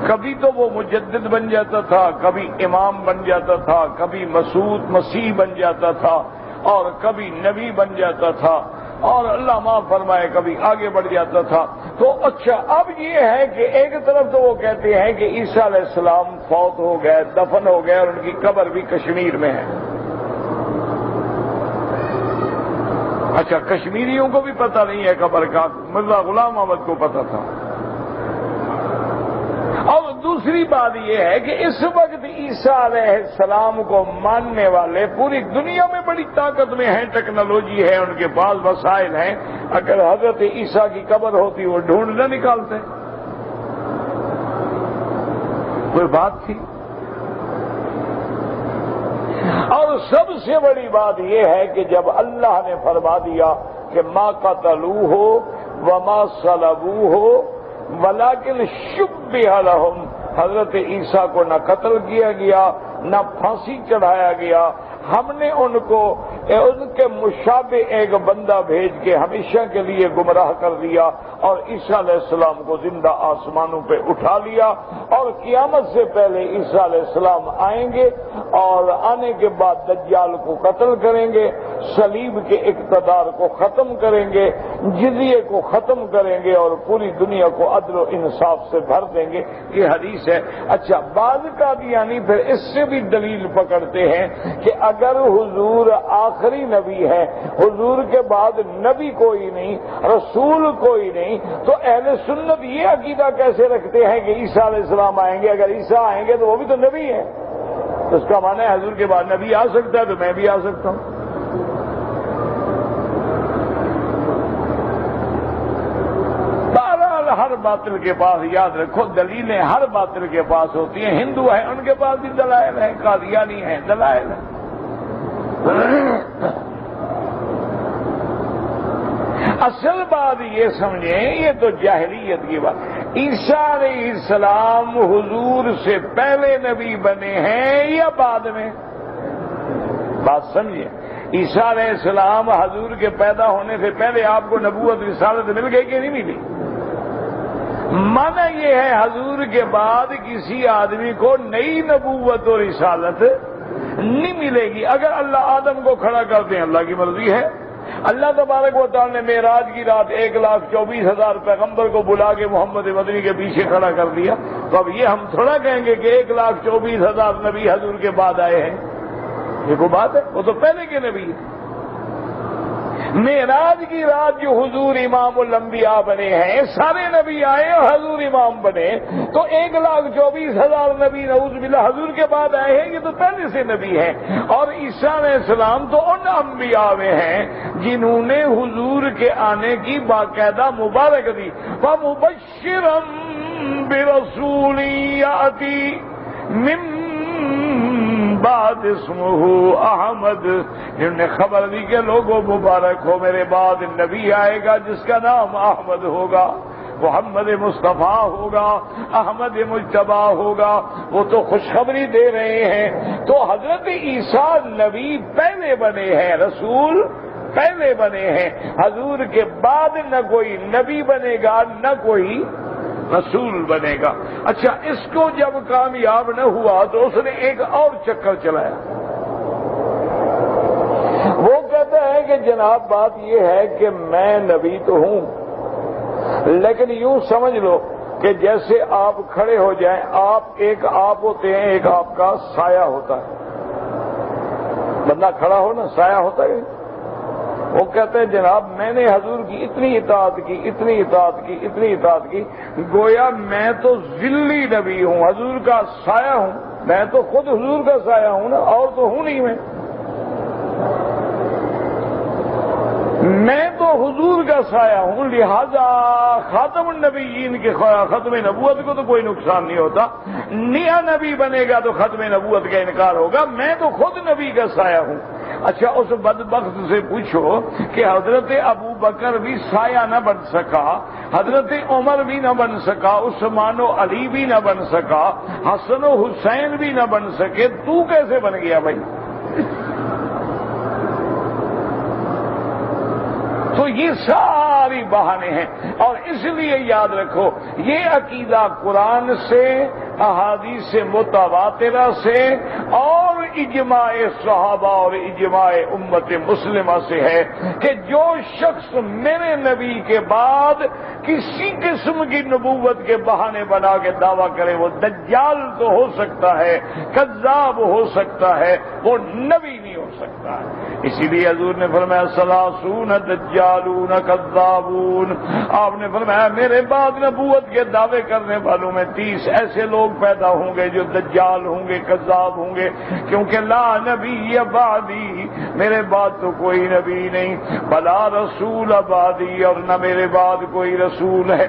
کبھی تو وہ مجدد بن جاتا تھا، کبھی امام بن جاتا تھا، کبھی مسعود مسیح بن جاتا تھا، اور کبھی نبی بن جاتا تھا، اور اللہ معاف فرمائے کبھی آگے بڑھ جاتا تھا۔ تو اچھا اب یہ ہے کہ ایک طرف تو وہ کہتے ہیں کہ عیسیٰ علیہ السلام فوت ہو گئے، دفن ہو گئے، اور ان کی قبر بھی کشمیر میں ہے۔ اچھا کشمیریوں کو بھی پتہ نہیں ہے قبر کا، مرزا غلام احمد کو پتہ تھا۔ اور دوسری بات یہ ہے کہ اس وقت عیسیٰ علیہ السلام کو ماننے والے پوری دنیا میں بڑی طاقت میں ہیں، ٹیکنالوجی ہے، ان کے پاس وسائل ہیں، اگر حضرت عیسیٰ کی قبر ہوتی وہ ڈھونڈ نہ نکالتے، کوئی بات تھی۔ اور سب سے بڑی بات یہ ہے کہ جب اللہ نے فرما دیا کہ ما قتلوہ وما صلبوہ ولیکن شبہ لہم، حضرت عیسیٰ کو نہ قتل کیا گیا، نہ پھانسی چڑھایا گیا، ہم نے ان کو ان کے مشابہ ایک بندہ بھیج کے ہمیشہ کے لیے گمراہ کر دیا اور عیسیٰ علیہ السلام کو زندہ آسمانوں پہ اٹھا لیا، اور قیامت سے پہلے عیسیٰ علیہ السلام آئیں گے اور آنے کے بعد دجال کو قتل کریں گے، صلیب کے اقتدار کو ختم کریں گے، جزیے کو ختم کریں گے اور پوری دنیا کو عدل و انصاف سے بھر دیں گے۔ یہ حدیث ہے۔ اچھا، بعض قادیانی پھر اس سے بھی دلیل پکڑتے ہیں کہ اگر حضور آخری نبی ہے، حضور کے بعد نبی کوئی نہیں، رسول کوئی نہیں، تو اہل سنت یہ عقیدہ کیسے رکھتے ہیں کہ عیسیٰ علیہ السلام آئیں گے؟ اگر عیسیٰ آئیں گے تو وہ بھی تو نبی ہیں، تو اس کا معنی ہے حضور کے بعد نبی آ سکتا ہے تو میں بھی آ سکتا ہوں۔ بہرحال ہر باطل کے پاس، یاد رکھو، دلیلیں ہر باطل کے پاس ہوتی ہیں۔ ہندو ہیں، ان کے پاس بھی دلائل ہیں، قادیانی ہیں، دلائل ہیں۔ اصل بات یہ سمجھیں، یہ تو جاہلیت کی بات۔ عیسیٰ علیہ السلام حضور سے پہلے نبی بنے ہیں یا بعد میں؟ بات سمجھیں، عیسیٰ علیہ السلام حضور کے پیدا ہونے سے پہلے آپ کو نبوت رسالت مل گئی کہ نہیں ملی؟ معنی یہ ہے حضور کے بعد کسی آدمی کو نئی نبوت اور رسالت نہیں ملے گی۔ اگر اللہ آدم کو کھڑا کر دیں، اللہ کی مرضی ہے۔ اللہ تبارک و تعالی نے معراج کی رات 1,24,000 پیغمبر کو بلا کے محمد مدنی کے پیچھے کھڑا کر دیا، تو اب یہ ہم تھوڑا کہیں گے کہ 1,24,000 نبی حضور کے بعد آئے ہیں۔ یہ کوئی بات ہے؟ وہ تو پہلے کے نبی ہیں۔ معراج کی رات جو حضور امام الانبیاء بنے ہیں، سارے نبی آئے اور حضور امام بنے، تو 1,24,000 نبی نعوذ باللہ حضور کے بعد آئے ہیں، یہ تو پہلے سے نبی ہیں۔ اور عیسیٰ علیہ السلام تو ان انبیاء میں ہیں جنہوں نے حضور کے آنے کی باقاعدہ مبارک دی۔ وَمُبَشِّرًا بِرَسُولٍ يَأْتِي مِن بعد اسمہ احمد، جنہوں نے خبر دی کہ لوگوں مبارک ہو، میرے بعد نبی آئے گا جس کا نام احمد ہوگا، محمد مصطفیٰ ہوگا، احمد مجتبی ہوگا۔ وہ تو خوشخبری دے رہے ہیں۔ تو حضرت عیسیٰ نبی پہلے بنے ہیں، رسول پہلے بنے ہیں۔ حضور کے بعد نہ کوئی نبی بنے گا نہ کوئی رسول بنے گا۔ اچھا، اس کو جب کامیاب نہ ہوا تو اس نے ایک اور چکر چلایا۔ وہ کہتا ہے کہ جناب بات یہ ہے کہ میں نبی تو ہوں، لیکن یوں سمجھ لو کہ جیسے آپ کھڑے ہو جائیں، ایک آپ ہوتے ہیں، ایک آپ کا سایہ ہوتا ہے۔ بندہ کھڑا ہو نا، سایہ ہوتا ہے۔ وہ کہتے ہیں جناب میں نے حضور کی اتنی اطاعت کی، اتنی اطاعت کی، اتنی اطاعت کی، گویا میں تو ذلی نبی ہوں، حضور کا سایہ ہوں۔ میں تو خود حضور کا سایہ ہوں نا، اور تو ہوں نہیں میں تو حضور کا سایہ ہوں، لہذا خاتم النبیین کے ختم نبوت کو تو کوئی نقصان نہیں ہوتا۔ نیا نبی بنے گا تو ختم نبوت کا انکار ہوگا، میں تو خود نبی کا سایہ ہوں۔ اچھا، اس بدبخت سے پوچھو کہ حضرت ابو بکر بھی سایہ نہ بن سکا، حضرت عمر بھی نہ بن سکا، عثمان و علی بھی نہ بن سکا، حسن و حسین بھی نہ بن سکے، تو کیسے بن گیا بھائی؟ تو یہ ساری بہانے ہیں۔ اور اس لیے یاد رکھو، یہ عقیدہ قرآن سے، احادیث متواترہ سے اور اجماع صحابہ اور اجماع امت مسلمہ سے ہے کہ جو شخص میرے نبی کے بعد کسی قسم کی نبوت کے بہانے بنا کے دعویٰ کرے، وہ دجال تو ہو سکتا ہے، کذاب ہو سکتا ہے، وہ نبی نہیں ہو سکتا ہے۔ اسی لیے حضور نے فرمایا ثلاثون دجالون کذابون، آپ نے فرمایا میرے بعد نبوت کے دعوے کرنے والوں میں 30 ایسے لوگ پیدا ہوں گے جو دجال ہوں گے، کذاب ہوں گے، کیونکہ لا نبی بعدی، میرے بعد تو کوئی نبی نہیں، بلا رسول بعدی، اور نہ میرے بعد کوئی رسول ہے۔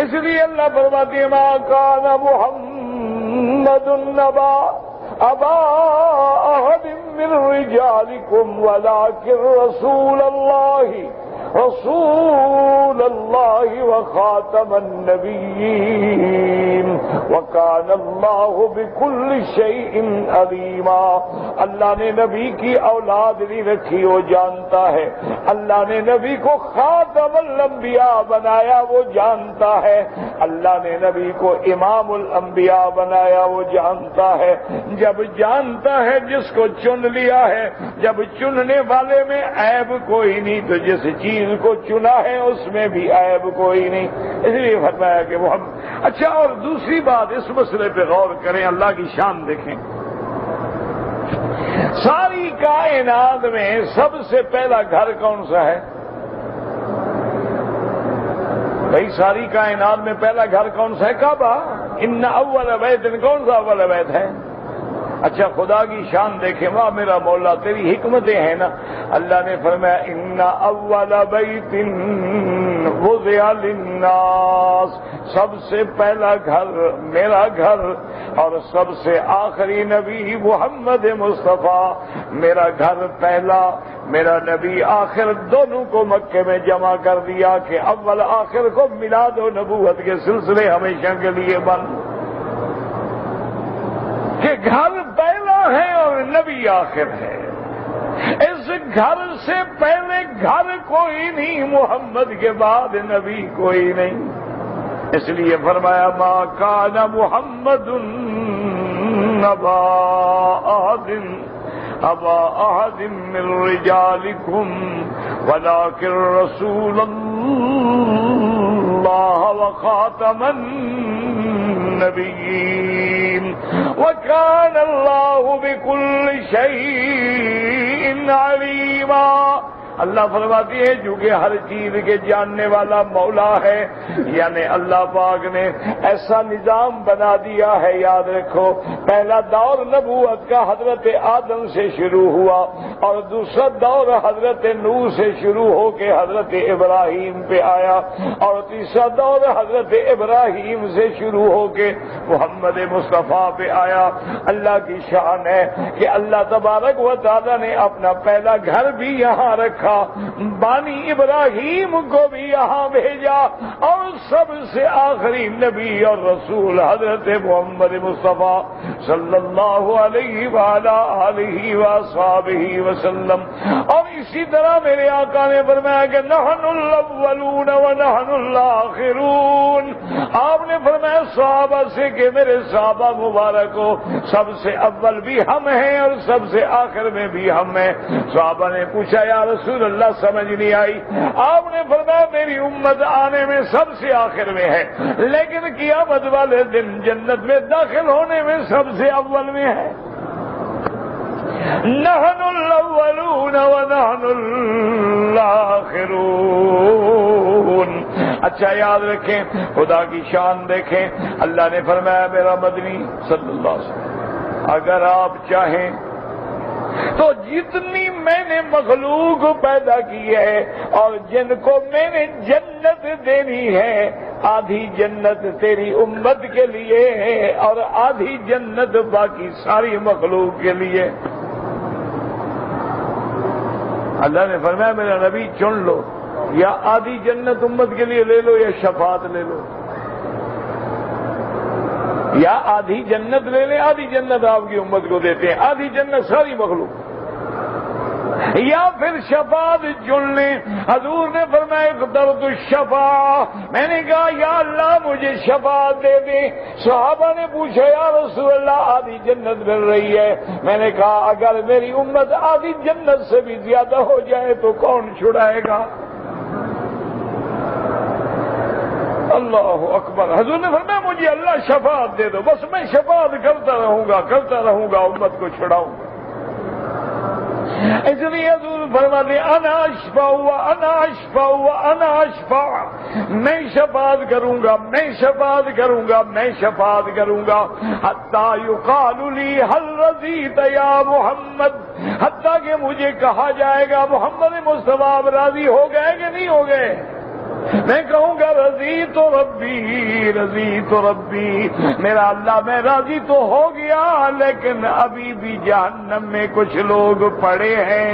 اس لیے اللہ فرماتے ہیں ما کان محمد النبا ابا احد من رجالکم ولکن رسول اللہ رسول اللہ وخاتم النبیین وکان اللہ بکل شیء علیما۔ اللہ نے نبی کی اولاد نہیں رکھی، وہ جانتا ہے۔ اللہ نے نبی کو خاتم الانبیاء بنایا، وہ جانتا ہے۔ اللہ نے نبی کو امام الانبیاء بنایا، وہ جانتا ہے۔ جب جانتا ہے جس کو چن لیا ہے، جب چننے والے میں عیب کوئی نہیں تو جس چیز کو چنا ہے اس میں بھی عیب کوئی نہیں، اس لیے فرمایا کہ وہ ہم۔ اچھا، اور دوسری بات اس مسئلے پہ غور کریں، اللہ کی شان دیکھیں۔ ساری کائنات میں سب سے پہلا گھر کون سا ہے؟ بھائی ساری کائنات میں پہلا گھر کون سا ہے؟ کعبہ۔ ان اول بیت، کون سا اول بیت ہے؟ اچھا، خدا کی شان دیکھیں، واہ میرا مولا تیری حکمتیں ہیں نا۔ اللہ نے فرمایا ان اول بیت وضع للناس، سب سے پہلا گھر میرا گھر، اور سب سے آخری نبی محمد مصطفیٰ۔ میرا گھر پہلا، میرا نبی آخر، دونوں کو مکے میں جمع کر دیا کہ اول آخر کو میلاد و نبوت کے سلسلے ہمیشہ کے لیے بند، کہ گھر پہلا ہے اور نبی آخر ہے۔ اس گھر سے پہلے گھر کوئی نہیں، محمد کے بعد نبی کوئی نہیں۔ اس لیے فرمایا ما کان محمد ابا احد من رجالکم ولکن رسول اللہ وخاتم النبیین وکان اللہ بکل شیء علیما۔ اللہ فرماتی ہے چونکہ ہر چیز کے جاننے والا مولا ہے، یعنی اللہ پاک نے ایسا نظام بنا دیا ہے۔ یاد رکھو، پہلا دور نبوت کا حضرت آدم سے شروع ہوا، اور دوسرا دور حضرت نوح سے شروع ہو کے حضرت ابراہیم پہ آیا، اور تیسرا دور حضرت ابراہیم سے شروع ہو کے محمد مصطفیٰ پہ آیا۔ اللہ کی شان ہے کہ اللہ تبارک و تعالی نے اپنا پہلا گھر بھی یہاں رکھا، بانی ابراہیم کو بھی یہاں بھیجا، اور سب سے آخری نبی اور رسول حضرت محمد مصطفیٰ صلی اللہ علیہ وآلہ آلہ وصحبہ وسلم۔ اور اسی طرح میرے آقا نے فرمایا کہ نحن الاولون ونحن الاخرون۔ آپ نے فرمایا صحابہ سے کہ میرے صحابہ مبارک ہو، سب سے اول بھی ہم ہیں اور سب سے آخر میں بھی ہم ہیں۔ صحابہ نے پوچھا یا رسول اللہ سمجھ نہیں آئی؟ آپ نے فرمایا میری امت آنے میں سب سے آخر میں ہے، لیکن قیامت والے دن جنت میں داخل ہونے میں سب سے اول میں ہے۔ نحن الاولون ونحن الاخرون۔ اچھا یاد رکھیں، خدا کی شان دیکھیں، اللہ نے فرمایا میرا مدنی صلی اللہ علیہ وسلم اگر آپ چاہیں تو جتنی میں نے مخلوق پیدا کی ہے اور جن کو میں نے جنت دینی ہے، آدھی جنت تیری امت کے لیے ہے اور آدھی جنت باقی ساری مخلوق کے لیے۔ اللہ نے فرمایا میرا نبی چن لو، یا آدھی جنت امت کے لیے لے لو یا شفاعت لے لو، یا آدھی جنت لے لیں، آدھی جنت آپ کی امت کو دیتے ہیں، آدھی جنت ساری مخلوق، یا پھر شفاعت چن لیں۔ حضور نے فرمایا اخترت الشفاعہ، میں نے کہا یا اللہ مجھے شفاعت دے دیں۔ صحابہ نے پوچھا یا رسول اللہ آدھی جنت مل رہی ہے، میں نے کہا اگر میری امت آدھی جنت سے بھی زیادہ ہو جائے تو کون چھڑائے گا؟ اللہ اکبر۔ حضور نے فرمایا مجھے اللہ شفاعت دے دو، بس میں شفاعت کرتا رہوں گا، امت کو چھڑاؤں گا۔ اس لیے حضور فرماتے انا اشفع وانا اشفع وانا اشفع، میں شفاعت کروں گا، میں شفاعت کروں گا، میں شفاعت کروں گا، حتی یقال لی هل رضیت یا محمد، حتیٰ کہ مجھے کہا جائے گا محمد مصطفیٰ آپ راضی ہو گئے کہ نہیں ہو گئے؟ میں کہوں گا رضی تو ربی، میرا اللہ میں راضی تو ہو گیا، لیکن ابھی بھی جہنم میں کچھ لوگ پڑے ہیں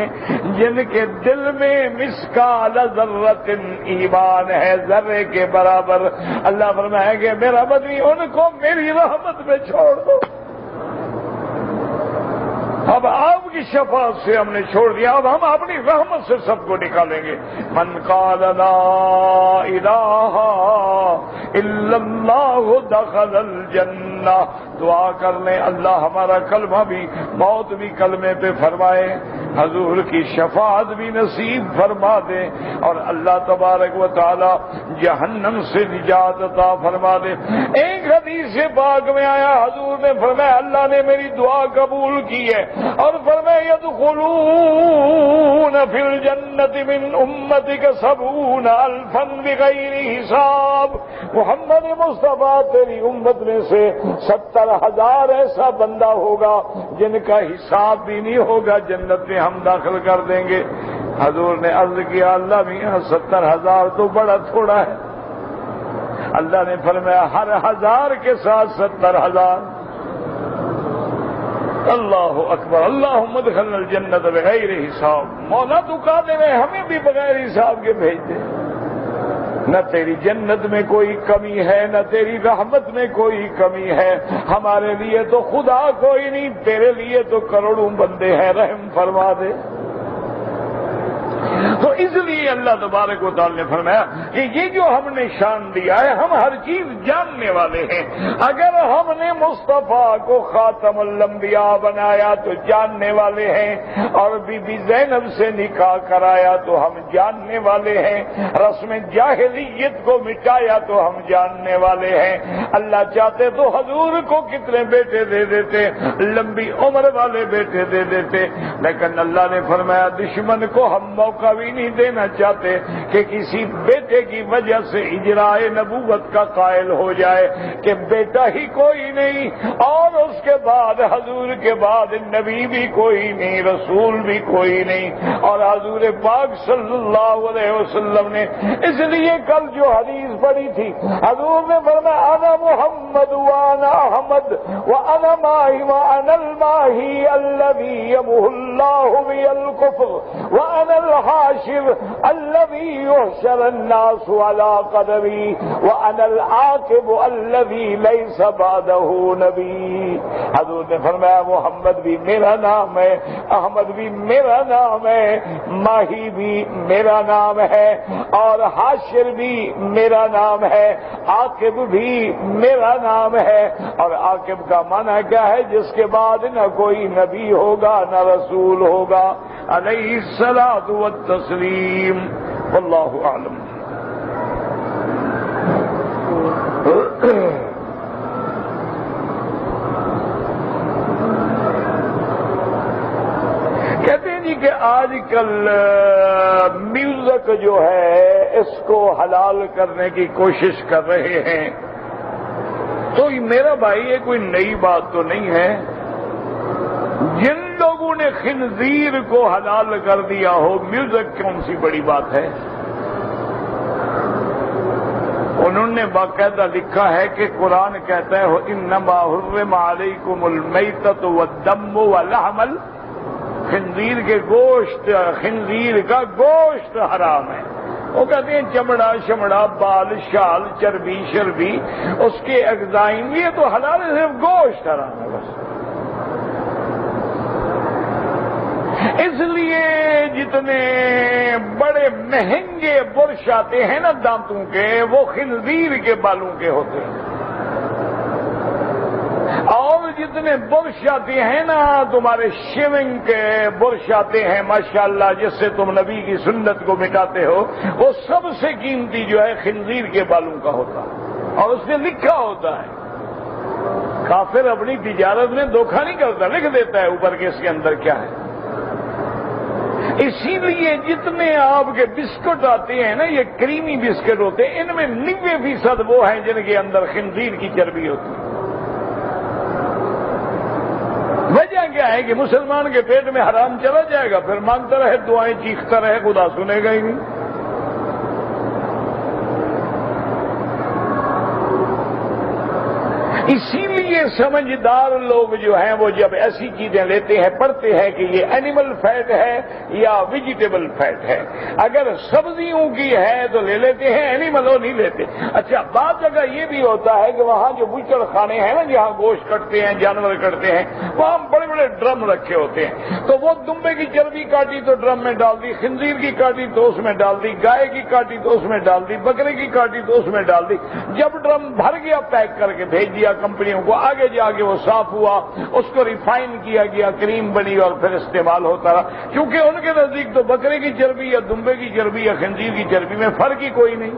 جن کے دل میں مثقال ذرۃ ایمان ہے، ذرے کے برابر۔ اللہ فرمائے گا میرا بندی ان کو میری رحمت میں چھوڑ دو۔ اب آپ کی شفاعت سے ہم نے چھوڑ دیا، اب ہم اپنی رحمت سے سب کو نکالیں گے۔ من قال لا الہ الا اللہ دخل الجنہ، دعا کر لیں اللہ ہمارا کلمہ بھی، موت بھی کلمے پہ فرمائے، حضور کی شفاعت بھی نصیب فرما دے، اور اللہ تبارک و تعالی جہنم سے نجات عطا فرما دے۔ ایک حدیث پاک میں آیا، حضور نے فرمایا اللہ نے میری دعا قبول کی ہے، اور فرمایا یدخلون فی الجنت من امتک 70,000 بغیر حساب۔ محمد مصطفیٰ تیری امت میں سے 70,000 ایسا بندہ ہوگا جن کا حساب بھی نہیں ہوگا، جنت میں ہم داخل کر دیں گے۔ حضور نے عرض کیا اللہ میاں 70,000 تو بڑا تھوڑا ہے۔ اللہ نے فرمایا ہر 1000 کے ساتھ 70,000۔ اللہ اکبر، اللہم ادخلنا الجنت بغیر حساب۔ مولا تو قادر ہے ہمیں بھی بغیر حساب کے بھیج دے۔ نہ تیری جنت میں کوئی کمی ہے، نہ تیری رحمت میں کوئی کمی ہے، ہمارے لیے تو خدا کوئی نہیں، تیرے لیے تو کروڑوں بندے ہیں، رحم فرما دے۔ تو اس لیے اللہ تبارک و تعالی نے فرمایا کہ یہ جو ہم نے شان دیا ہے ہم ہر چیز جاننے والے ہیں۔ اگر ہم نے مصطفیٰ کو خاتم الانبیاء بنایا تو جاننے والے ہیں، اور بی بی زینب سے نکاح کرایا تو ہم جاننے والے ہیں، رسم جاہلیت کو مٹایا تو ہم جاننے والے ہیں۔ اللہ چاہتے تو حضور کو کتنے بیٹے دے دیتے، لمبی عمر والے بیٹے دے دیتے، لیکن اللہ نے فرمایا دشمن کو ہم موقع بھی نہیں دینا چاہتے کہ کسی بیٹے کی وجہ سے اجرائے نبوت کا قائل ہو جائے کہ بیٹا ہی کوئی نہیں، اور اس کے بعد حضور کے بعد نبی بھی کوئی نہیں، رسول بھی کوئی نہیں۔ اور حضور پاک صلی اللہ علیہ وسلم نے اس لیے کل جو حدیث پڑھی تھی، حضور نے فرمایا انا محمد وانا احمد وانا ماہی وانا الماہی الذی یمحو اللہ بی الکفر وانا الحاشر الذي يحشر الناس على قدمي وانا العاقب الذي ليس بعده نبي۔ حضور نے فرمایا محمد بھی میرا نام ہے، احمد بھی میرا نام ہے، ماہی بھی میرا نام ہے، اور حاشر بھی میرا نام ہے، عاقب بھی میرا نام ہے۔ اور عاقب کا معنی کیا ہے؟ جس کے بعد نہ کوئی نبی ہوگا نہ رسول ہوگا، علیہ الصلاۃ والتسلیم۔ واللہ اعلم۔ کہتے ہیں جی کہ آج کل میوزک جو ہے اس کو حلال کرنے کی کوشش کر رہے ہیں، تو میرا بھائی یہ کوئی نئی بات تو نہیں ہے۔ جن لوگوں نے خنزیر کو حلال کر دیا ہو، میوزک کون سی بڑی بات ہے؟ انہوں نے باقاعدہ لکھا ہے کہ قرآن کہتا ہے انما حرم علیکم المیتۃ والدم ولحم الخنزیر، کے گوشت، خنزیر کا گوشت حرام ہے۔ وہ کہتے ہیں چمڑا شمڑا، بال شال، چربی شربی، اس کے اجزائیں یہ تو حلال ہے، صرف گوشت حرام ہے بس۔ اس لیے جتنے بڑے مہنگے برش آتے ہیں نا دانتوں کے، وہ خنزیر کے بالوں کے ہوتے ہیں، اور جتنے برش آتے ہیں نا تمہارے شیونگ کے برش آتے ہیں ماشاءاللہ، جس سے تم نبی کی سنت کو مٹاتے ہو، وہ سب سے قیمتی جو ہے خنزیر کے بالوں کا ہوتا ہے، اور اس میں لکھا ہوتا ہے۔ کافر اپنی تجارت میں دھوکہ نہیں کرتا، لکھ دیتا ہے اوپر کے اس کے اندر کیا ہے۔ اسی لیے جتنے آپ کے بسکٹ آتے ہیں نا، یہ کریمی بسکٹ ہوتے ہیں، ان میں 90% وہ ہیں جن کے اندر خنزیر کی چربی ہوتی ہے۔ وجہ کیا ہے کہ مسلمان کے پیٹ میں حرام چلا جائے گا، پھر مانگتا رہے دعائیں، چیختا رہے، خدا سنے گا ہی نہیں۔ اسی لیے سمجھدار لوگ جو ہیں وہ جب ایسی چیزیں لیتے ہیں پڑھتے ہیں کہ یہ اینیمل فیٹ ہے یا ویجیٹیبل فیٹ ہے. اگر سبزیوں کی ہے تو لے لیتے ہیں, اینیملوں نہیں لیتے. اچھا بعض جگہ یہ بھی ہوتا ہے کہ وہاں جو بچڑ خانے ہیں نا جہاں گوشت کٹتے ہیں جانور کٹتے ہیں وہاں بڑے بڑے ڈرم رکھے ہوتے ہیں, تو وہ دمبے کی چربی کاٹی تو ڈرم میں ڈال دی, خنزیر کی کاٹی تو اس میں ڈال دی, گائے کی کاٹی تو اس میں ڈال دی, بکرے کی کاٹی تو اس میں ڈال دی. جب ڈرم بھر گیا پیک کر کے بھیج دیا کمپنیوں کو, آگے جا کے وہ صاف ہوا, اس کو ریفائن کیا گیا, کریم بنی اور پھر استعمال ہوتا رہا. کیونکہ ان کے نزدیک تو بکرے کی چربی یا دمبے کی چربی یا خنزیر کی چربی میں فرق ہی کوئی نہیں.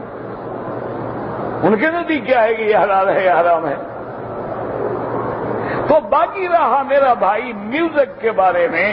ان کے نزدیک کیا ہے کہ یہ حلال ہے یا حرام ہے. تو باقی رہا میرا بھائی میوزک کے بارے میں,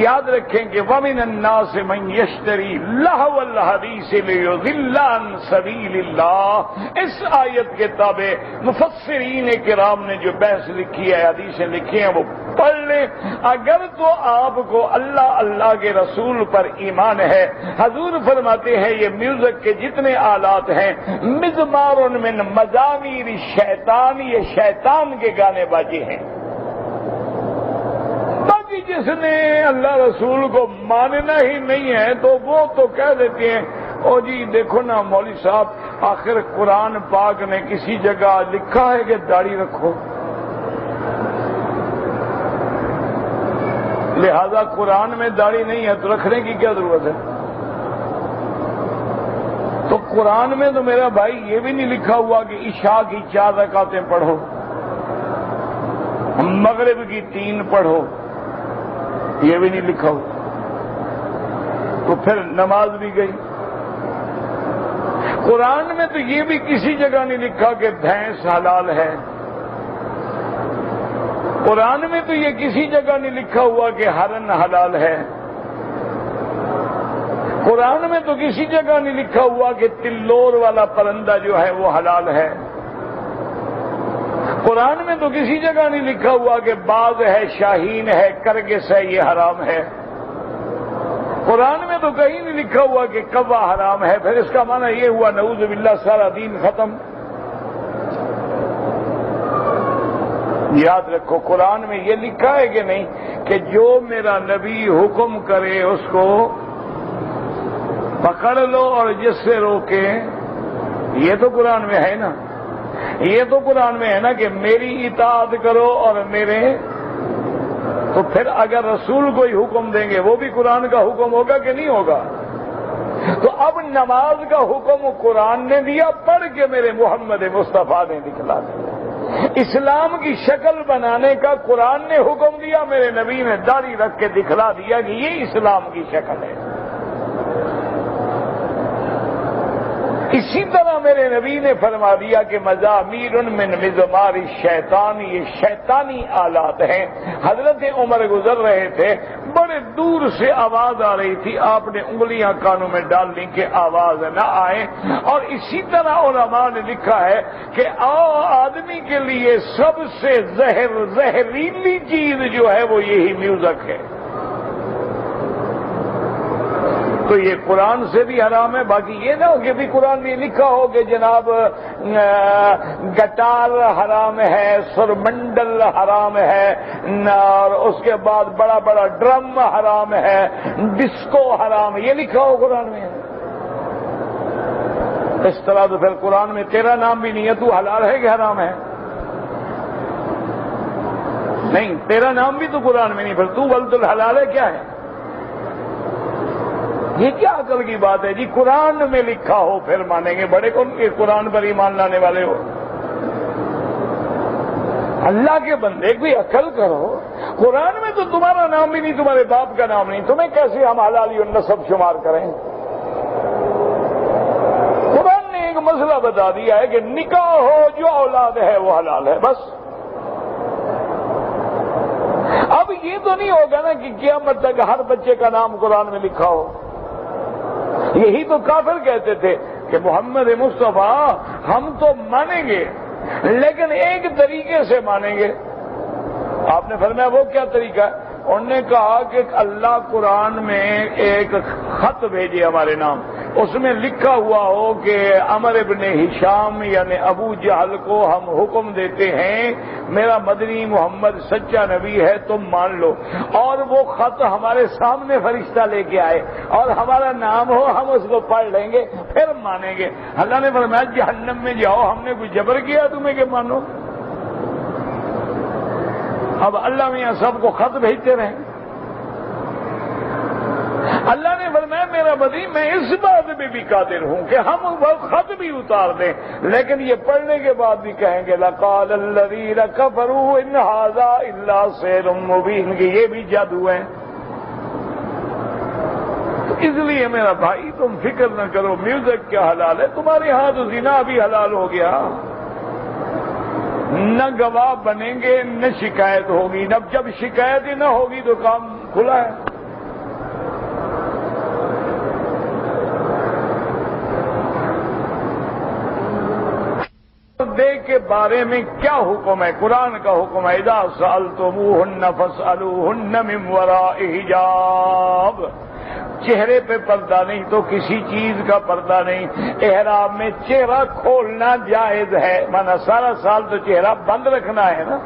یاد رکھیں کہ وَمِنَ النَّاسِ مَن يَشْتَرِي لَهْوَ الْحَدِيثِ لِيُضِلَّ عَن سَبِيلِ اللَّهِ. اس آیت کے تابع مفسرین کرام نے جو بحث لکھی ہے, حدیثیں لکھی ہیں, وہ پڑھ لیں. اگر تو آپ کو اللہ کے رسول پر ایمان ہے, حضور فرماتے ہیں یہ میوزک کے جتنے آلات ہیں مزمار من مزامیر الشیطان, یہ شیطان کے گانے بازی ہیں. باقی جس نے اللہ رسول کو ماننا ہی نہیں ہے تو وہ تو کہہ دیتے ہیں او جی دیکھو نا مولوی صاحب, آخر قرآن پاک نے کسی جگہ لکھا ہے کہ داڑھی رکھو, لہذا قرآن میں داڑھی نہیں ہے تو رکھنے کی کیا ضرورت ہے. تو قرآن میں تو میرا بھائی یہ بھی نہیں لکھا ہوا کہ عشاء کی 4 رکعتیں پڑھو, مغرب کی 3 پڑھو, یہ بھی نہیں لکھا ہوا. تو پھر نماز بھی گئی. قرآن میں تو یہ بھی کسی جگہ نہیں لکھا کہ بھینس حلال ہے. قرآن میں تو یہ کسی جگہ نہیں لکھا ہوا کہ ہرن حلال ہے. قرآن میں تو کسی جگہ نہیں لکھا ہوا کہ تلور والا پرندہ جو ہے وہ حلال ہے. قرآن میں تو کسی جگہ نہیں لکھا ہوا کہ باز ہے, شاہین ہے, کرگس ہے, یہ حرام ہے. قرآن میں تو کہیں نہیں لکھا ہوا کہ کوا حرام ہے. پھر اس کا معنی یہ ہوا نعوذ باللہ سارا دین ختم. یاد رکھو قرآن میں یہ لکھا ہے کہ نہیں کہ جو میرا نبی حکم کرے اس کو پکڑ لو اور جس سے روکے. یہ تو قرآن میں ہے نا, یہ تو قرآن میں ہے نا کہ میری اطاعت کرو اور میرے. تو پھر اگر رسول کوئی حکم دیں گے وہ بھی قرآن کا حکم ہوگا کہ نہیں ہوگا. تو اب نماز کا حکم قرآن نے دیا, پڑھ کے میرے محمد مصطفیٰ نے دکھلا دیا. اسلام کی شکل بنانے کا قرآن نے حکم دیا, میرے نبی نے داڑھی رکھ کے دکھلا دیا کہ یہ اسلام کی شکل ہے. اسی طرح میرے نبی نے فرما دیا کہ مزامیر من مزمار الشیطان, یہ شیطانی آلات ہیں. حضرت عمر گزر رہے تھے, بڑے دور سے آواز آ رہی تھی, آپ نے انگلیاں کانوں میں ڈال لی کہ آواز نہ آئے. اور اسی طرح علماء نے لکھا ہے کہ آدمی کے لیے سب سے زہریلی چیز جو ہے وہ یہی میوزک ہے. تو یہ قرآن سے بھی حرام ہے. باقی یہ نہ ہو کہ بھی قرآن میں لکھا ہو کہ جناب گٹار حرام ہے, سرمنڈل حرام ہے, اور اس کے بعد بڑا بڑا ڈرم حرام ہے, ڈسکو حرام ہے, یہ لکھا ہو قرآن میں. اس طرح تو پھر قرآن میں تیرا نام بھی نہیں ہے, تو حلال ہے کہ حرام ہے؟ نہیں, تیرا نام بھی تو قرآن میں نہیں, پھر تو ولد الحلال ہے کیا ہے؟ یہ کیا عقل کی بات ہے جی؟ قرآن میں لکھا ہو پھر مانیں گے. بڑے کون کے قرآن پر ایمان لانے والے ہو؟ اللہ کے بندے کوئی عقل کرو. قرآن میں تو تمہارا نام بھی نہیں, تمہارے باپ کا نام نہیں, تمہیں کیسے ہم حلالی اور نسب شمار کریں؟ قرآن نے ایک مسئلہ بتا دیا ہے کہ نکاح ہو جو اولاد ہے وہ حلال ہے, بس. اب یہ تو نہیں ہوگا نا کہ قیامت تک ہر بچے کا نام قرآن میں لکھا ہو. یہی تو کافر کہتے تھے کہ محمد مصطفیٰ ہم تو مانیں گے لیکن ایک طریقے سے مانیں گے. آپ نے فرمایا وہ کیا طریقہ ہے؟ انہوں نے کہا کہ اللہ قرآن میں ایک خط بھیجے ہمارے نام، اس میں لکھا ہوا ہو کہ عمر ابن ہشام یعنی ابو جہل کو ہم حکم دیتے ہیں میرا مدنی محمد سچا نبی ہے تم مان لو، اور وہ خط ہمارے سامنے فرشتہ لے کے آئے اور ہمارا نام ہو، ہم اس کو پڑھ لیں گے پھر مانیں گے۔ اللہ نے فرمایا جہنم میں جاؤ، ہم نے کوئی جبر کیا تمہیں کہ مانو؟ اب اللہ میاں سب کو خط بھیجتے رہیں۔ اللہ نے فرمایا میرا بدی میں اس بات میں بھی قادر ہوں کہ ہم وہ خط بھی اتار دیں، لیکن یہ پڑھنے کے بعد بھی کہیں گے لقال الذین کفروا ان ھذا الا سحر مبین، کہ یہ بھی جادو ہے۔ اس لیے میرا بھائی تم فکر نہ کرو میوزک کیا حلال ہے، تمہارے ہاں تو زنا بھی حلال ہو گیا، نہ گواہ بنیں گے نہ شکایت ہوگی، نہ جب شکایت ہی نہ ہوگی تو کام کھلا ہے۔ دے کے بارے میں کیا حکم ہے؟ قرآن کا حکم ہے اذا سألتموہن فاسألوہن من وراء حجاب، چہرے پہ پردہ نہیں تو کسی چیز کا پردہ نہیں۔ احرام میں چہرہ کھولنا جائز ہے، مانا سارا سال تو چہرہ بند رکھنا ہے نا،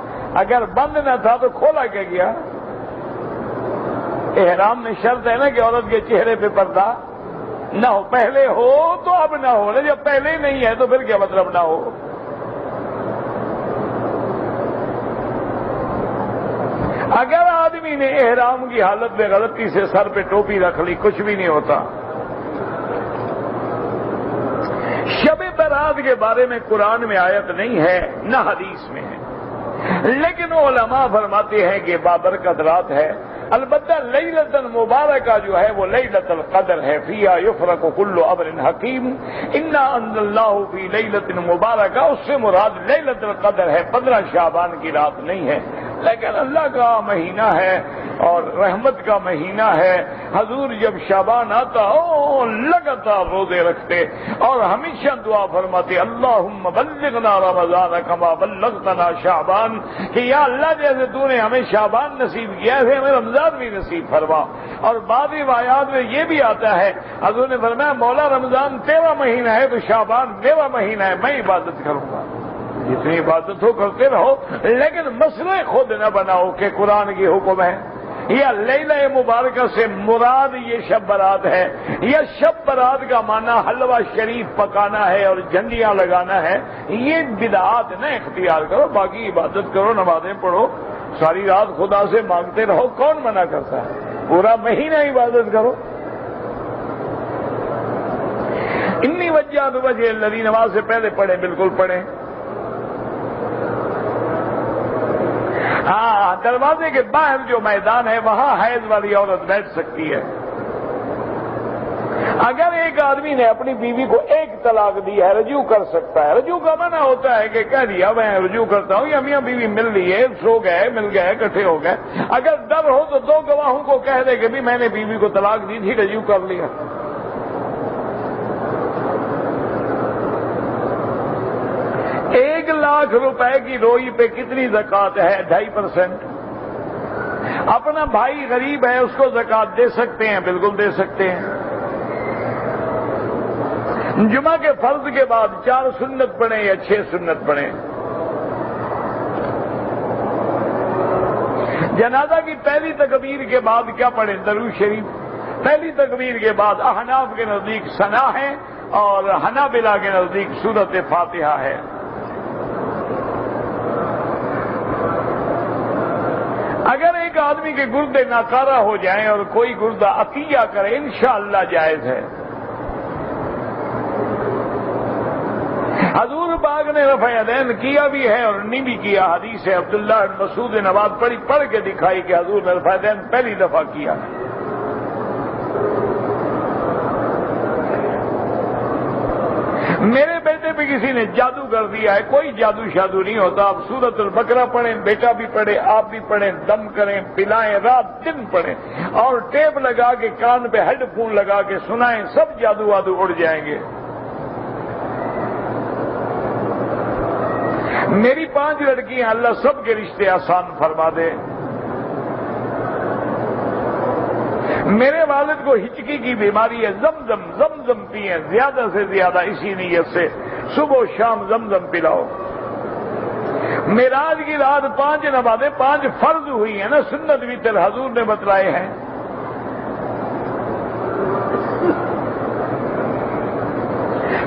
اگر بند نہ تھا تو کھولا کیا گیا؟ احرام میں شرط ہے نا کہ عورت کے چہرے پہ پردہ نہ ہو، پہلے ہو تو اب نہ ہو، جب پہلے ہی نہیں ہے تو پھر کیا مطلب نہ ہو؟ اگر آدمی نے احرام کی حالت میں غلطی سے سر پہ ٹوپی رکھ لی کچھ بھی نہیں ہوتا۔ شب برات کے بارے میں قرآن میں آیت نہیں ہے نہ حدیث میں ہے، لیکن علماء فرماتے ہیں کہ بابرکت رات ہے، البتہ لیلۃ المبارکہ جو ہے وہ لیلۃ القدر ہے، فیہا یفرق کل امر حکیم انا انزلناہ فی لیلۃ مبارکہ، اس سے مراد لیلۃ القدر ہے، 15 شعبان کی رات نہیں ہے، لیکن اللہ کا مہینہ ہے اور رحمت کا مہینہ ہے۔ حضور جب شعبان آتا لگاتار روزے رکھتے اور ہمیشہ دعا فرماتے اللہم بلغنا رمضان کما بلغتنا شعبان، کہ یا اللہ جیسے تو نے ہمیں شعبان نصیب کیا ہے ہمیں رمضان بھی نصیب فرما۔ اور بعض روایات میں یہ بھی آتا ہے حضور نے فرمایا مولا رمضان تیرا مہینہ ہے تو شعبان میرا مہینہ ہے، میں عبادت کروں گا۔ جتنی عبادت ہو کرتے رہو، لیکن مسئلہ خود نہ بناؤ کہ قرآن کی حکم ہے یا لیلہ مبارکہ سے مراد یہ شب برات ہے، یا شب برات کا معنی حلوہ شریف پکانا ہے اور جھنڈیاں لگانا ہے، یہ بدعات نہ اختیار کرو، باقی عبادت کرو، نمازیں پڑھو، ساری رات خدا سے مانگتے رہو، کون منع کرتا ہے؟ پورا مہینہ عبادت کرو۔ انی وجہت وجہ الذی، نماز سے پہلے پڑھیں، بالکل پڑھیں۔ ہاں، دروازے کے باہر جو میدان ہے وہاں حیض والی عورت بیٹھ سکتی ہے۔ اگر ایک آدمی نے اپنی بیوی کو ایک طلاق دی ہے رجوع کر سکتا ہے۔ رجوع کا معنی ہوتا ہے کہ کہہ دیا میں رجوع کرتا ہوں، یا میاں بیوی مل لیے، سو گئے، مل گئے، اکٹھے ہو گئے، اگر ڈر ہو تو 2 گواہوں کو کہہ دے کہ بھی میں نے بیوی کو طلاق دی تھی، رجوع کر لیا۔ 1,00,000 روپے کی روئی پہ کتنی زکوٰۃ ہے؟ 2.5%۔ اپنا بھائی غریب ہے اس کو زکوٰۃ دے سکتے ہیں؟ بالکل دے سکتے ہیں۔ جمعہ کے فرض کے بعد 4 سنت پڑھیں یا 6 سنت پڑھیں۔ جنازہ کی پہلی تکبیر کے بعد کیا پڑھیں؟ درود شریف۔ پہلی تکبیر کے بعد احناف کے نزدیک ثنا ہے اور حنابلہ کے نزدیک سورۃ فاتحہ ہے۔ اگر ایک آدمی کے گردے ناکارہ ہو جائیں اور کوئی گردہ عطیہ کرے انشاءاللہ جائز ہے۔ حضور پاک نے رفع یدین کیا بھی ہے اور نہیں بھی کیا، حدیث ہے عبداللہ بن مسعود نے نماز پڑھ کے دکھائی کہ حضور نے رفع یدین پہلی دفعہ کیا ہے۔ میرے بیٹے پہ کسی نے جادو کر دیا ہے، کوئی جادو شادو نہیں ہوتا، آپ سورۃ البقرہ پڑھیں، بیٹا بھی پڑھے، آپ بھی پڑھیں، دم کریں، پلائیں، رات دن پڑھیں، اور ٹیپ لگا کے کان پہ ہیڈ فون لگا کے سنائیں، سب جادو وادو اڑ جائیں گے۔ میری 5 لڑکیاں، اللہ سب کے رشتے آسان فرما دے۔ میرے والد کو ہچکی کی بیماری ہے، زمزم زمزم پئیں زیادہ سے زیادہ، اسی نیت سے صبح و شام زمزم پلاؤ۔ معراج کی رات 5 نمازیں 5 فرض ہوئی ہیں نا، سنت وتر حضور نے بتلائے ہیں۔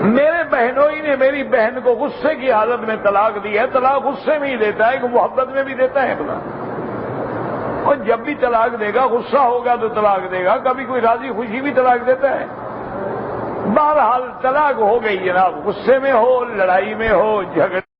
میرے بہنوئی نے میری بہن کو غصے کی حالت میں طلاق دی ہے، طلاق غصے میں ہی دیتا ہے کہ محبت میں بھی دیتا ہے بلا، اور جب بھی طلاق دے گا غصہ ہوگا تو طلاق دے گا، کبھی کوئی راضی خوشی بھی طلاق دیتا ہے۔ بہرحال طلاق ہو گئی جناب، غصے میں ہو، لڑائی میں ہو، جھگڑے